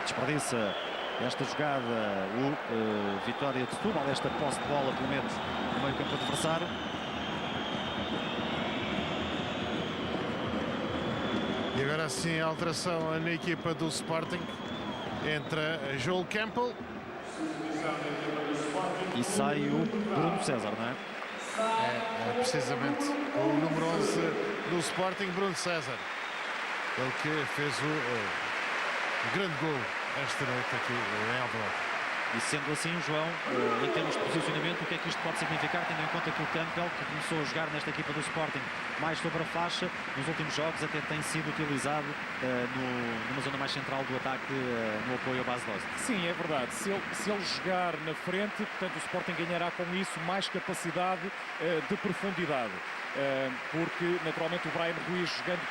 Desperdiça esta jogada o Vitória de Setúbal, esta posse de bola pelo menos no meio campo adversário. E agora sim a alteração na equipa do Sporting. Entra Joel Campbell e sai o Bruno César, não é? É precisamente o número 11 do Sporting, Bruno César. Ele que fez o grande gol esta noite aqui em Alvalade. E sendo assim, João, em termos de posicionamento, o que é que isto pode significar, tendo em conta que o Campbell, que começou a jogar nesta equipa do Sporting mais sobre a faixa, nos últimos jogos até tem sido utilizado numa zona mais central do ataque, no apoio à base de Dost. Sim, é verdade. Se ele jogar na frente, portanto o Sporting ganhará com isso mais capacidade de profundidade. Porque naturalmente o Brian Ruiz jogando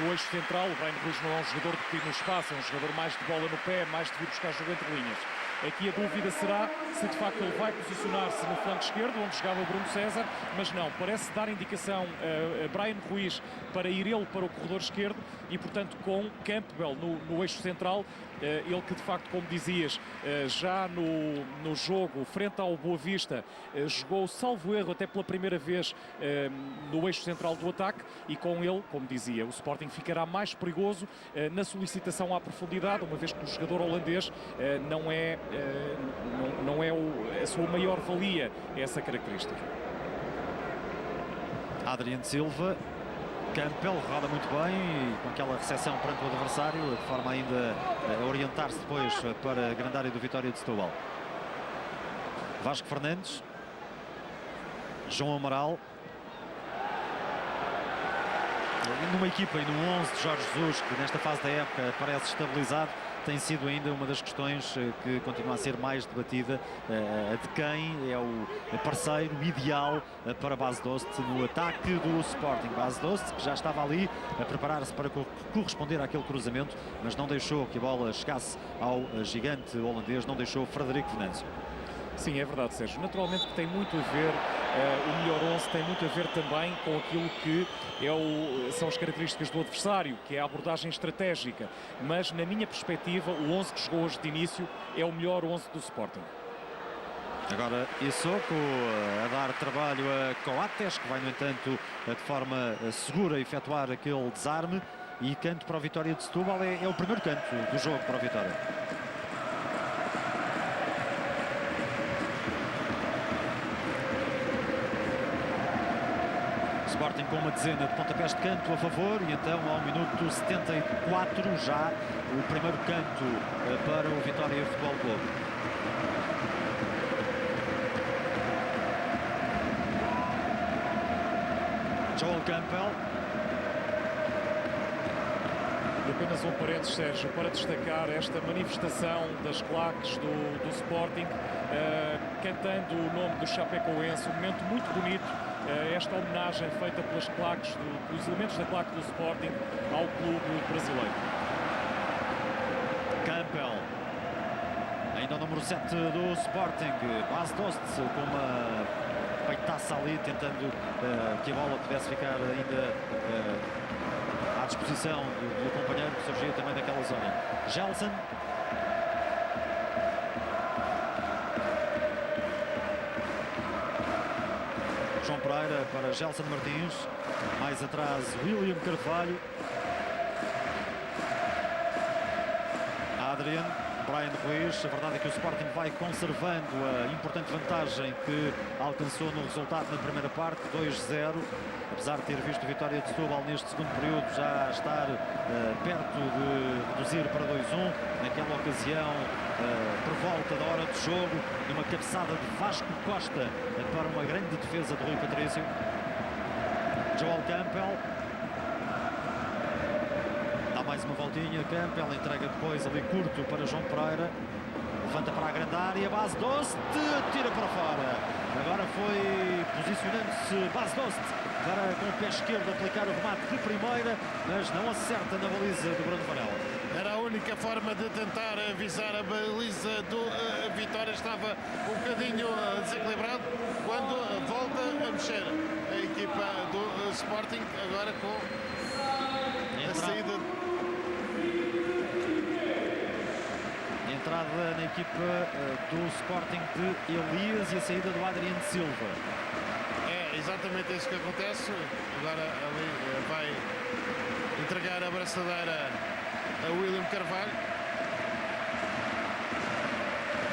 no eixo central, o Brian Ruiz não é um jogador de tiro no espaço, é um jogador mais de bola no pé, mais de vir buscar jogo entre linhas. Aqui a dúvida será se de facto ele vai posicionar-se no flanco esquerdo, onde jogava o Bruno César, mas não, parece dar indicação a Brian Ruiz para ir ele para o corredor esquerdo e, portanto, com Campbell no eixo central, ele que de facto, como dizias, já no jogo frente ao Boa Vista, jogou, salvo erro, até pela primeira vez no eixo central do ataque, e com ele, como dizia, o Sporting ficará mais perigoso na solicitação à profundidade, uma vez que o jogador holandês não é a sua maior valia essa característica. Adrian Silva, Campbell roda muito bem e com aquela recepção perante o adversário, de forma ainda a orientar-se depois para a grande área do Vitória de Setúbal. Vasco Fernandes, João Amaral. Numa equipa e no 11 de Jorge Jesus, que nesta fase da época parece estabilizado, tem sido ainda uma das questões que continua a ser mais debatida, a de quem é o parceiro ideal para Bas Dost no ataque do Sporting. Bas Dost, que já estava ali a preparar-se para corresponder àquele cruzamento, mas não deixou que a bola chegasse ao gigante holandês, não deixou Frederico Venâncio. Sim, é verdade, Sérgio. Naturalmente que tem muito a ver, o melhor 11 tem muito a ver também com aquilo que são as características do adversário, que é a abordagem estratégica. Mas, na minha perspectiva, o 11 que jogou hoje de início é o melhor 11 do Sporting. Agora Issoko a dar trabalho a Coates, que vai, no entanto, de forma segura efetuar aquele desarme. E canto para a Vitória de Setúbal, é o primeiro canto do jogo para a Vitória. Sporting com uma dezena de pontapés de canto a favor e então ao minuto 74 já o primeiro canto para o Vitória Futebol Clube. Joel Campbell. E apenas um parênteses, Sérgio, para destacar esta manifestação das claques do Sporting, cantando o nome do Chapecoense, um momento muito bonito, esta homenagem feita pelas claques, dos elementos da claque do Sporting ao clube brasileiro. Campbell, ainda o número 7 do Sporting, Bas Dost, com uma peitaça ali, tentando que a bola pudesse ficar ainda à disposição do companheiro que surgia também daquela zona. Gelson. João Pereira para Gelson Martins. Mais atrás, William Carvalho. Adrian. Brian Ruiz. A verdade é que o Sporting vai conservando a importante vantagem que alcançou no resultado na primeira parte, 2-0. Apesar de ter visto a Vitória de Setúbal neste segundo período já estar perto de reduzir para 2-1. Naquela ocasião, por volta da hora do jogo, numa cabeçada de Vasco Costa para uma grande defesa de Rui Patrício. Joel Campbell. Dá mais uma voltinha, Campbell entrega depois ali curto para João Pereira. Levanta para a grande área, Bas Dost, tira para fora. Agora foi posicionando-se Bas Dost para com o pé esquerdo aplicar o remate de primeira, mas não acerta na baliza do Bruno Varela. Era a única forma de tentar avisar a baliza do Vitória. Estava um bocadinho desequilibrado quando volta a mexer a equipa do Sporting, agora com a saída. Entrada na equipa do Sporting de Elias e a saída do Adriano Silva. É exatamente isso que acontece. Agora ali vai entregar a braçadeira a William Carvalho.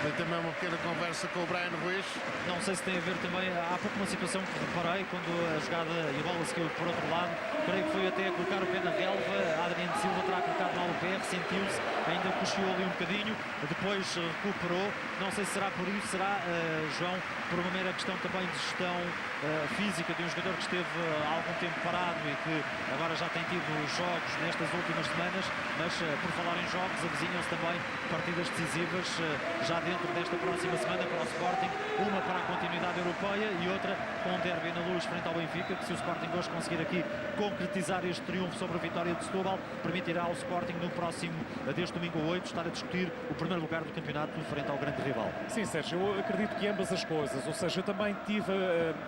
Tem também uma pequena conversa com o Brian Ruiz. Não sei se tem a ver também, há pouco uma situação que reparei quando a jogada e a bola seguiu por outro lado, creio que foi até a colocar o pé na relva. Adriano Silva terá colocado mal o pé, ressentiu-se, ainda cocheou ali um bocadinho, depois recuperou. Não sei se será por isso, será, João, por uma mera questão também de gestão física de um jogador que esteve há algum tempo parado e que agora já tem tido jogos nestas últimas semanas, mas por falar em jogos, avizinham-se também partidas decisivas já dentro desta próxima semana para o Sporting, uma para a continuidade europeia e outra com um derby na Luz frente ao Benfica, que se o Sporting hoje conseguir aqui concretizar este triunfo sobre a Vitória de Setúbal, permitirá ao Sporting no próximo, deste domingo 8, estar a discutir o primeiro lugar do campeonato frente ao grande rival. Sim, Sérgio, eu acredito que ambas as coisas, ou seja, eu também tive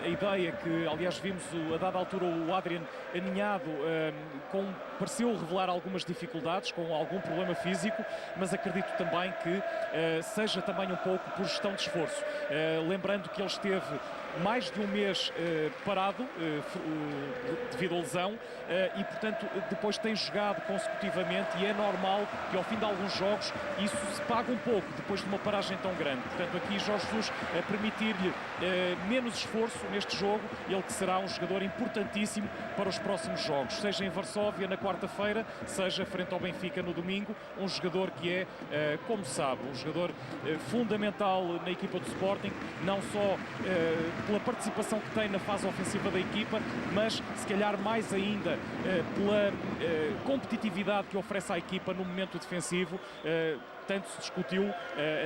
a ideia que, aliás, vimos a dada altura o Adrian aninhado, pareceu revelar algumas dificuldades, com algum problema físico, mas acredito também que seja também um pouco por gestão de esforço. Lembrando que ele esteve mais de um mês parado devido à lesão e, portanto, depois tem jogado consecutivamente e é normal que ao fim de alguns jogos isso se pague um pouco depois de uma paragem tão grande. Portanto, aqui Jorge Jesus a permitir-lhe menos esforço neste jogo, ele que será um jogador importantíssimo para os próximos jogos, seja em Varsóvia na quarta-feira, seja frente ao Benfica no domingo, um jogador que é, como sabe, um jogador fundamental na equipa do Sporting, não só pela participação que tem na fase ofensiva da equipa, mas se calhar mais ainda pela competitividade que oferece à equipa no momento defensivo. Tanto se discutiu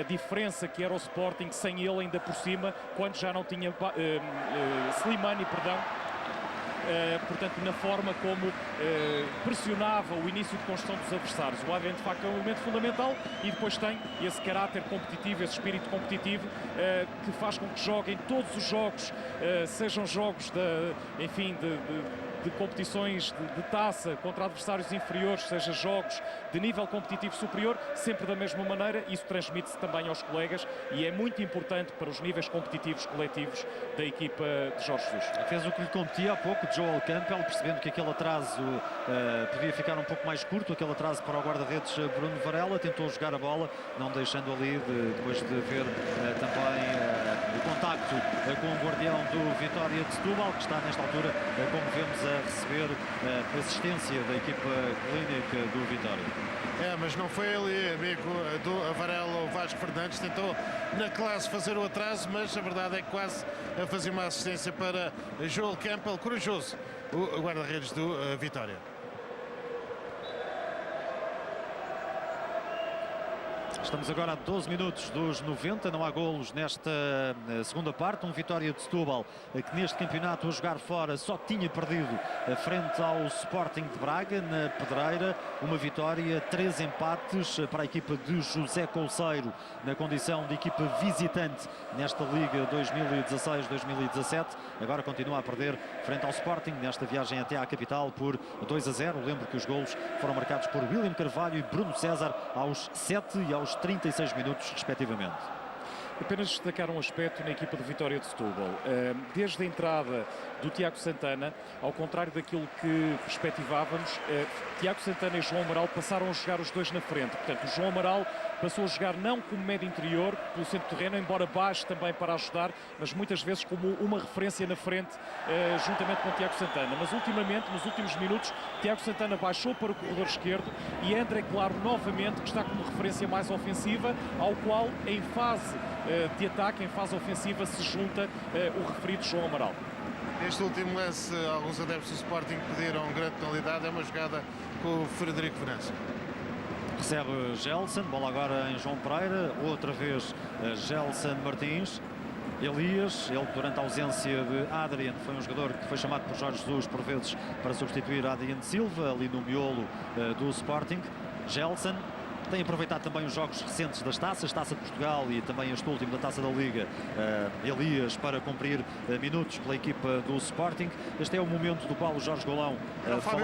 a diferença que era o Sporting sem ele ainda por cima, quando já não tinha Slimani, perdão. Portanto, na forma como pressionava o início de construção dos adversários. O Adriano, de facto, é um elemento fundamental e depois tem esse caráter competitivo, esse espírito competitivo que faz com que joguem todos os jogos, sejam jogos de de competições de taça contra adversários inferiores, seja jogos de nível competitivo superior, sempre da mesma maneira. Isso transmite-se também aos colegas e é muito importante para os níveis competitivos coletivos da equipa de Jorge Jesus. Fez o que lhe competia há pouco, Joel Campbell, percebendo que aquele atraso podia ficar um pouco mais curto, aquele atraso para o guarda-redes Bruno Varela, tentou jogar a bola, não deixando ali, depois de ver também o contacto com o guardião do Vitória de Setúbal, que está nesta altura, como vemos, a receber assistência da equipa clínica do Vitória. Mas não foi ele, amigo do Varela, o Vasco Fernandes, tentou na classe fazer o atraso, mas a verdade é que quase a fazer uma assistência para Joel Campbell, corajoso, o guarda-redes do Vitória. Estamos agora a 12 minutos dos 90, não há golos nesta segunda parte. Um Vitória de Setúbal que neste campeonato, a jogar fora, só tinha perdido frente ao Sporting de Braga na Pedreira. Uma vitória, 3 empates para a equipa de José Couceiro na condição de equipa visitante nesta Liga 2016-2017. Agora continua a perder frente ao Sporting nesta viagem até à capital por 2-0. Lembro que os golos foram marcados por William Carvalho e Bruno César aos 7 e aos 36 minutos, respectivamente. Apenas destacar um aspecto na equipa do Vitória de Setúbal. Desde a entrada do Tiago Santana, ao contrário daquilo que perspectivávamos, Tiago Santana e João Amaral passaram a jogar os dois na frente. Portanto, o João Amaral passou a jogar não como médio interior, pelo centro do terreno, embora baixo também para ajudar, mas muitas vezes como uma referência na frente, juntamente com o Tiago Santana. Mas ultimamente, nos últimos minutos, Tiago Santana baixou para o corredor esquerdo e André Claro novamente, que está como referência mais ofensiva, ao qual em fase de ataque, em fase ofensiva, se junta o referido João Amaral. Este último lance, alguns adeptos do Sporting pediram grande penalidade, é uma jogada com o Frederico Venâncio. Recebe Gelson, bola agora em João Pereira, outra vez Gelson Martins. Elias, ele durante a ausência de Adrian, foi um jogador que foi chamado por Jorge Jesus por vezes para substituir Adrian Silva, ali no miolo do Sporting. Gelson tem aproveitado também os jogos recentes das taças, Taça de Portugal e também este último da Taça da Liga, Elias, para cumprir minutos pela equipa do Sporting. Este é o momento do qual o Jorge Golão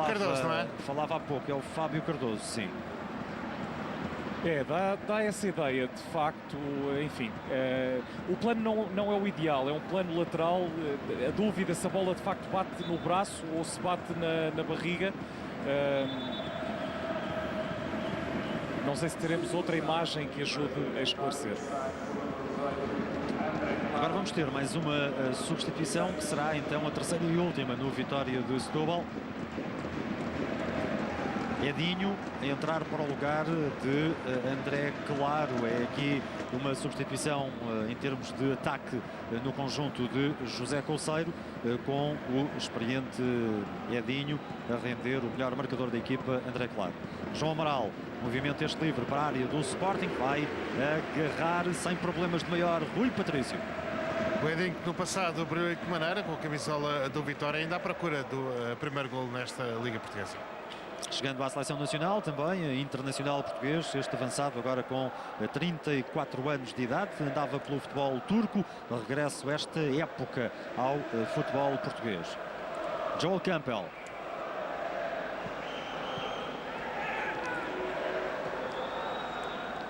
Cardoso, não é? falava há pouco, é o Fábio Cardoso, sim. Dá essa ideia, de facto, enfim, o plano não é o ideal, é um plano lateral, a dúvida se a bola de facto bate no braço ou se bate na barriga. Não sei se teremos outra imagem que ajude a esclarecer. Agora vamos ter mais uma substituição, que será então a terceira e última no Vitória de Setúbal. Edinho a entrar para o lugar de André Claro. É aqui uma substituição em termos de ataque no conjunto de José Couceiro, com o experiente Edinho a render o melhor marcador da equipa, André Claro. João Amaral, movimento este livre para a área do Sporting, vai agarrar sem problemas de maior Rui Patrício. O Edinho, no passado, brilhou de que maneira, com a camisola do Vitória, ainda à procura do primeiro golo nesta Liga Portuguesa. Chegando à seleção nacional também, internacional português, este avançado agora com 34 anos de idade, andava pelo futebol turco, regresso esta época ao futebol português. Joel Campbell.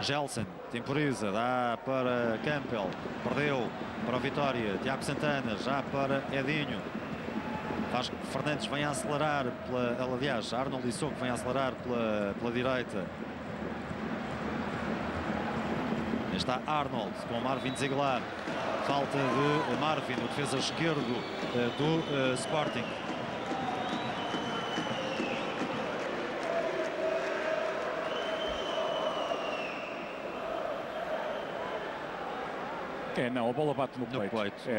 Gelson temporiza, dá para Campbell, perdeu para o Vitória, Tiago Santana, já para Edinho. Vasco Fernandes vem a acelerar, aliás, Arnold Lissou que vem a acelerar pela direita. Está Arnold com Marvin Ziegler. Falta de Marvin, o defesa esquerdo do Sporting. Não, a bola bate no peito.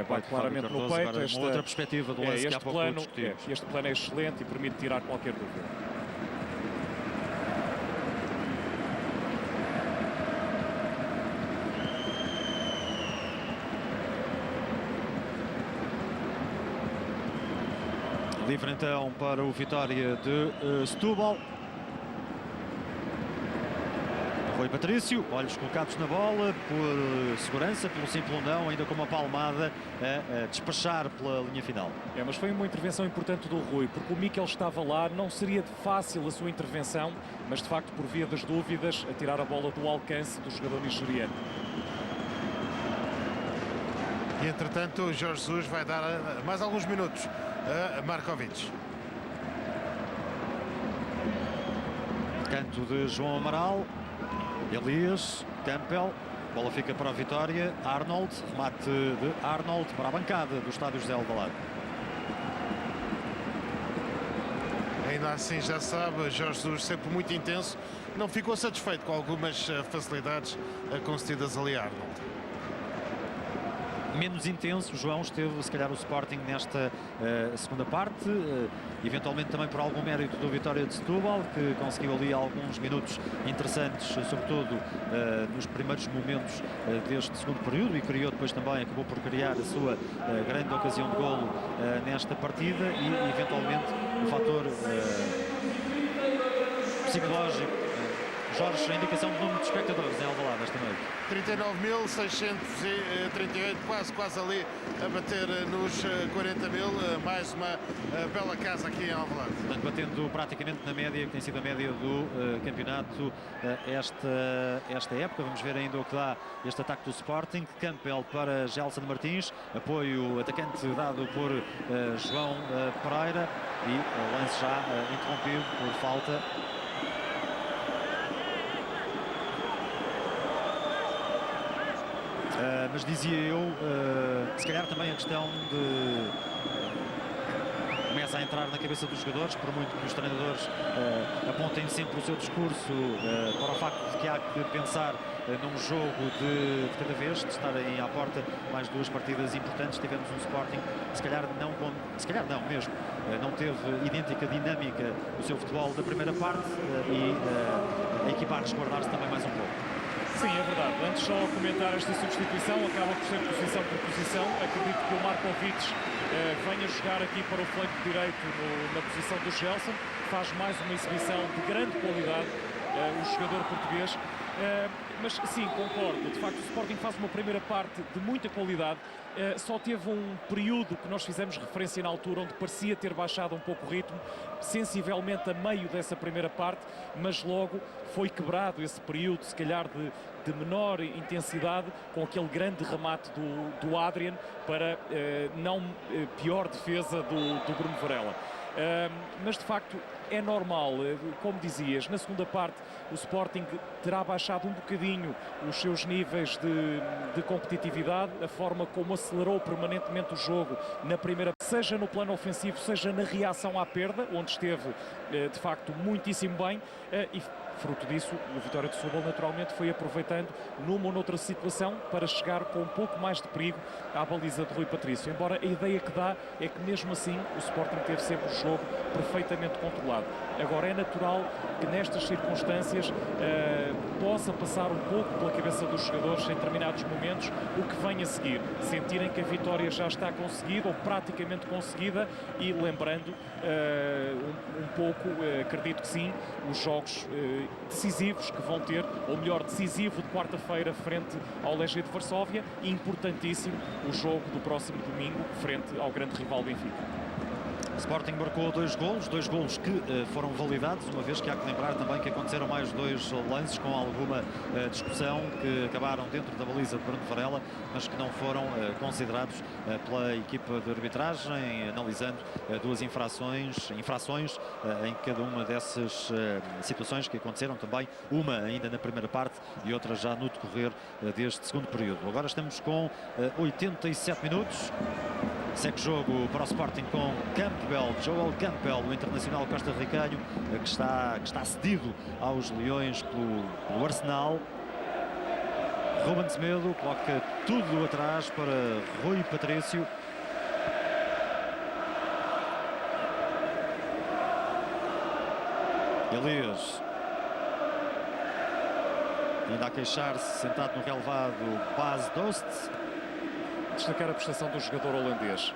Bate claramente no peito. Uma outra perspectiva do lance que há pouco discutimos. Este plano é excelente e permite tirar qualquer dúvida. Livre então para o Vitória de Setúbal. Rui Patrício, olhos colocados na bola, por segurança, pelo simples não, ainda com uma palmada a despachar pela linha final. Mas foi uma intervenção importante do Rui, porque o Mikel estava lá, não seria fácil a sua intervenção, mas de facto, por via das dúvidas, a tirar a bola do alcance do jogador nigeriano. E entretanto, o Jorge Jesus vai dar mais alguns minutos a Markovic. Canto de João Amaral, Elias, Campbell, bola fica para a Vitória, Arnold, remate de Arnold para a bancada do estádio José Alvalade. Ainda assim, já sabe, Jorge Jesus sempre muito intenso, não ficou satisfeito com algumas facilidades concedidas ali a Arnold. Menos intenso, João, esteve se calhar o Sporting nesta segunda parte, eventualmente também por algum mérito do Vitória de Setúbal, que conseguiu ali alguns minutos interessantes, sobretudo nos primeiros momentos deste segundo período, e criou depois também, acabou por criar a sua grande ocasião de golo nesta partida, e eventualmente o fator psicológico. Jorge, a indicação do número de espectadores em Alvalade esta noite. 39.638, quase ali a bater nos 40.000. Mais uma bela casa aqui em Alvalade. Portanto, batendo praticamente na média, que tem sido a média do campeonato esta época. Vamos ver ainda o que dá este ataque do Sporting. Campbell para Gelson Martins. Apoio atacante dado por João Pereira. E o lance já interrompido por falta. Mas dizia eu, se calhar também a questão de começa a entrar na cabeça dos jogadores, por muito que os treinadores apontem sempre o seu discurso para o facto de que há que pensar num jogo de cada vez, de estarem à porta mais duas partidas importantes. Tivemos um Sporting, se calhar não mesmo, não teve idêntica dinâmica do seu futebol da primeira parte, e a equipa a resguardar-se também mais um pouco. Sim, é verdade. Antes só comentar esta substituição, acaba por ser posição por posição. Acredito que o Markovic venha jogar aqui para o flanco direito na posição do Gelson. Faz mais uma exibição de grande qualidade, o jogador português. Mas sim, concordo. De facto, o Sporting faz uma primeira parte de muita qualidade. Só teve um período que nós fizemos referência na altura, onde parecia ter baixado um pouco o ritmo, sensivelmente a meio dessa primeira parte, mas logo foi quebrado esse período, se calhar de menor intensidade, com aquele grande remate do Adrian para não pior defesa do Bruno Varela. Mas de facto é normal, como dizias, na segunda parte o Sporting terá baixado um bocadinho os seus níveis de competitividade, a forma como acelerou permanentemente o jogo na primeira, seja no plano ofensivo, seja na reação à perda, onde esteve de facto muitíssimo bem, e fruto disso o Vitória de Setúbal naturalmente foi aproveitando numa ou noutra situação para chegar com um pouco mais de perigo à baliza de Rui Patrício, embora a ideia que dá é que mesmo assim o Sporting teve sempre o jogo perfeitamente controlado. Agora é natural que nestas circunstâncias possa passar um pouco pela cabeça dos jogadores em determinados momentos o que vem a seguir, sentirem que a vitória já está conseguida ou praticamente conseguida, e lembrando um pouco, acredito que sim, os jogos decisivos que vão ter, ou melhor, decisivo de quarta-feira frente ao Legia de Varsóvia, e importantíssimo o jogo do próximo domingo frente ao grande rival Benfica. Sporting marcou dois golos que foram validados, uma vez que há que lembrar também que aconteceram mais dois lances com alguma discussão, que acabaram dentro da baliza de Bruno Varela, mas que não foram considerados pela equipa de arbitragem, analisando duas infrações em cada uma dessas situações que aconteceram também, uma ainda na primeira parte e outra já no decorrer deste segundo período. Agora estamos com 87 minutos. Segue jogo para o Sporting com Campbell, Joel Campbell, o internacional costarricano, que está cedido aos Leões pelo Arsenal. Ruben Semedo coloca tudo atrás para Rui Patrício. Elias ainda a queixar-se, sentado no relevado, Bas Dost. Destacar a prestação do jogador holandês,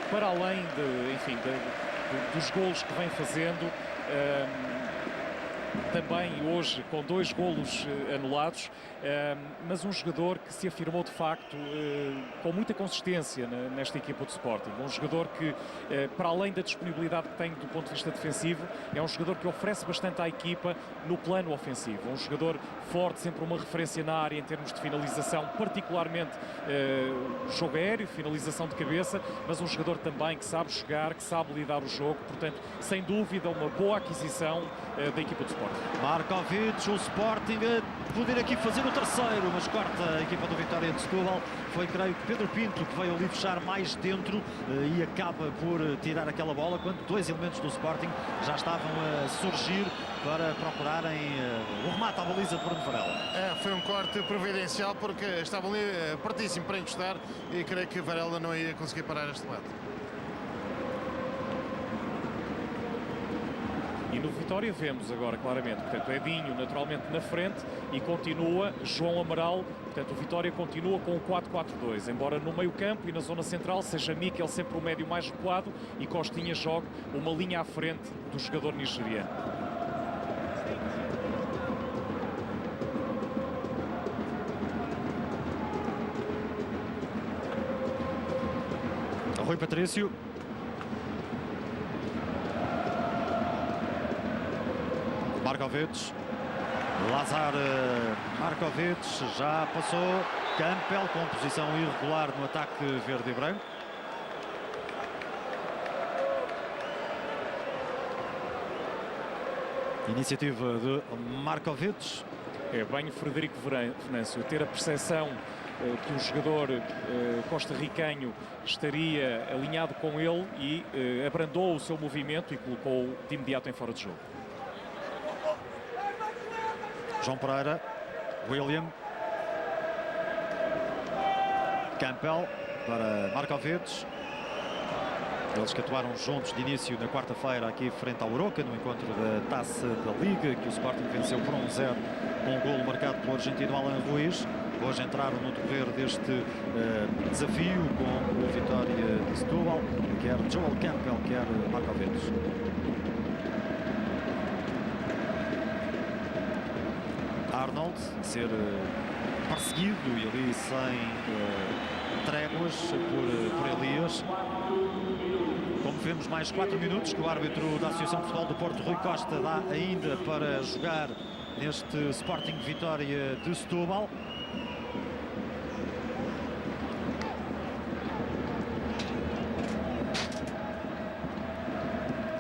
para além dos golos que vem fazendo, também hoje com 2 golos anulados, mas um jogador que se afirmou de facto com muita consistência nesta equipa do Sporting. Um jogador que, para além da disponibilidade que tem do ponto de vista defensivo, é um jogador que oferece bastante à equipa no plano ofensivo. Um jogador forte, sempre uma referência na área em termos de finalização, particularmente jogo aéreo, finalização de cabeça, mas um jogador também que sabe jogar, que sabe lidar o jogo. Portanto, sem dúvida, uma boa aquisição da equipa do Sporting. Markovic, o Sporting a poder aqui fazer o terceiro, mas corta a equipa do Vitória de Setúbal. Foi, creio que, Pedro Pinto que veio ali fechar mais dentro e acaba por tirar aquela bola, quando 2 elementos do Sporting já estavam a surgir para procurarem o remate à baliza de Bruno Varela. Foi um corte providencial porque estavam ali pertíssimo para encostar e creio que Varela não ia conseguir parar este lado. E no Vitória vemos agora claramente, portanto, Edinho naturalmente na frente e continua João Amaral. Portanto, o Vitória continua com o 4-4-2, embora no meio campo e na zona central seja Mikel sempre o médio mais recuado e Costinha jogue uma linha à frente do jogador nigeriano. Rui Patrício. Markovic. Lazar Markovic já passou. Campbell com posição irregular no ataque verde e branco. Iniciativa de Markovic. É bem o Frederico Venâncio ter a percepção que o jogador costarricanho estaria alinhado com ele e abrandou o seu movimento e colocou de imediato em fora de jogo. João Pereira, William, Campbell para Markovic. Eles que atuaram juntos de início na quarta-feira aqui frente ao Oroca, no encontro da Taça da Liga, que o Sporting venceu por 1-0 com um golo marcado pelo argentino Alan Ruiz. Hoje entraram no decorrer deste desafio com a Vitória de Setúbal, quer Joel Campbell, quer Markovic. Arnold a ser perseguido e ali sem tréguas por Elias. Como vemos, mais 4 minutos que o árbitro da Associação de Futebol do Porto, Rui Costa, dá ainda para jogar neste Sporting Vitória de Setúbal.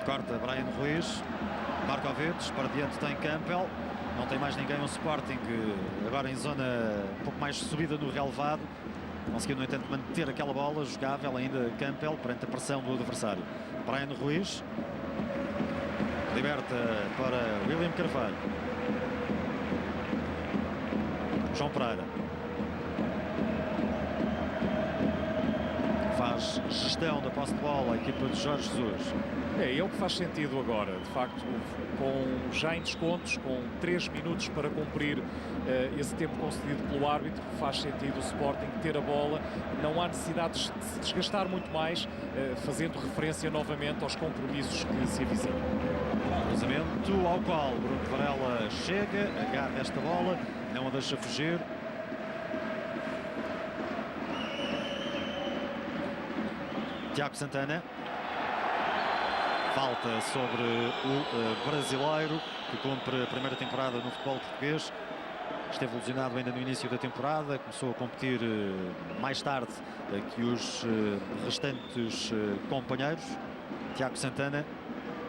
Corta Brian Ruiz. Markovic, para diante tem Campbell. Não tem mais ninguém, um Sporting agora em zona um pouco mais subida no relevado. Conseguiu, no entanto, manter aquela bola jogável ainda Campbell perante a pressão do adversário. Brian Ruiz liberta para William Carvalho. João Pereira faz gestão da posse de bola a equipa de Jorge Jesus. É o que faz sentido agora, de facto, já em descontos, com 3 minutos para cumprir esse tempo concedido pelo árbitro, faz sentido o Sporting ter a bola, não há necessidade de se desgastar muito mais, fazendo referência novamente aos compromissos que se avizinham. Cruzamento ao qual Bruno Varela chega, agarra esta bola, não a deixa fugir. Tiago Santana. Falta sobre o brasileiro, que cumpre a primeira temporada no futebol português. Esteve lesionado ainda no início da temporada, começou a competir mais tarde que os restantes companheiros. Tiago Santana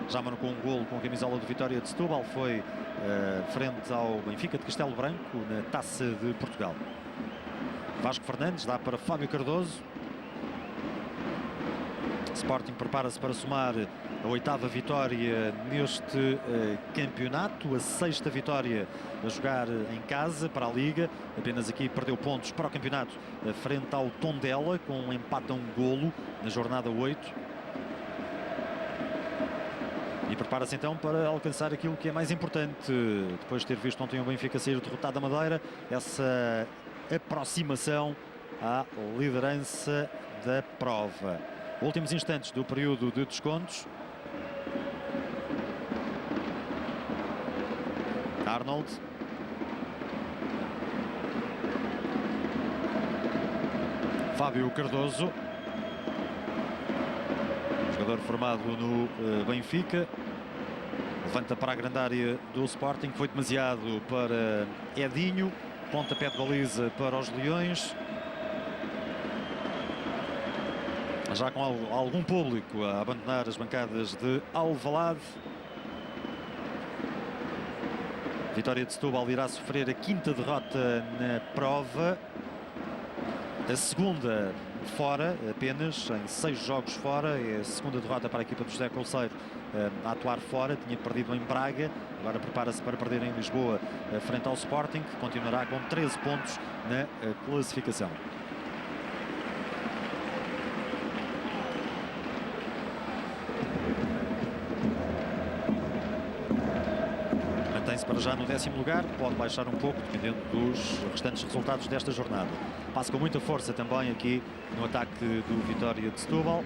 já marcou um golo com a camisola do Vitória de Setúbal, foi frente ao Benfica de Castelo Branco na Taça de Portugal. Vasco Fernandes dá para Fábio Cardoso. Sporting prepara-se para somar a 8ª vitória neste campeonato, a 6ª vitória a jogar em casa para a Liga. Apenas aqui perdeu pontos para o campeonato frente ao Tondela, com um empate a um golo na jornada 8. E prepara-se então para alcançar aquilo que é mais importante, depois de ter visto ontem o Benfica sair derrotado da Madeira, essa aproximação à liderança da prova. Últimos instantes do período de descontos. Arnold. Fábio Cardoso. Jogador formado no Benfica. Levanta para a grande área do Sporting. Foi demasiado para Edinho. Pontapé de baliza para os Leões. Já com algum público a abandonar as bancadas de Alvalade. Vitória de Setúbal irá sofrer a 5ª derrota na prova. A segunda fora, apenas em 6 jogos fora. É a segunda derrota para a equipa do José Couceiro a atuar fora. Tinha perdido em Braga, agora prepara-se para perder em Lisboa frente ao Sporting, que continuará com 13 pontos na classificação. Mantém-se para já no 10º lugar, pode baixar um pouco dependendo dos restantes resultados desta jornada. Passa com muita força também aqui no ataque do Vitória de Setúbal.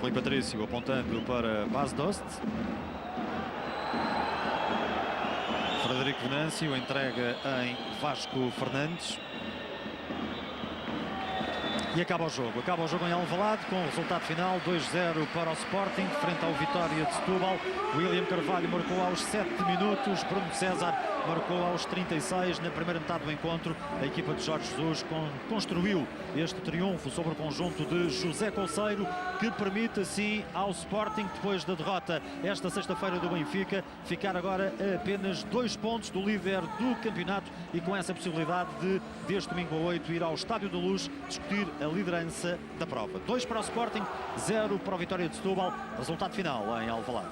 Rui Patrício apontando para Bas Dost. Frederico Venâncio entrega em Vasco Fernandes. E acaba o jogo em Alvalade com o resultado final 2-0 para o Sporting frente ao Vitória de Setúbal. William Carvalho marcou aos 7 minutos, Bruno César marcou aos 36. Na primeira metade do encontro, a equipa de Jorge Jesus construiu este triunfo sobre o conjunto de José Couceiro, que permite assim ao Sporting, depois da derrota esta sexta-feira do Benfica, ficar agora a apenas 2 pontos do líder do campeonato e com essa possibilidade de, deste domingo a 8, ir ao Estádio da Luz discutir a liderança da prova. 2 para o Sporting, 0 para o Vitória de Setúbal. Resultado final em Alvalade.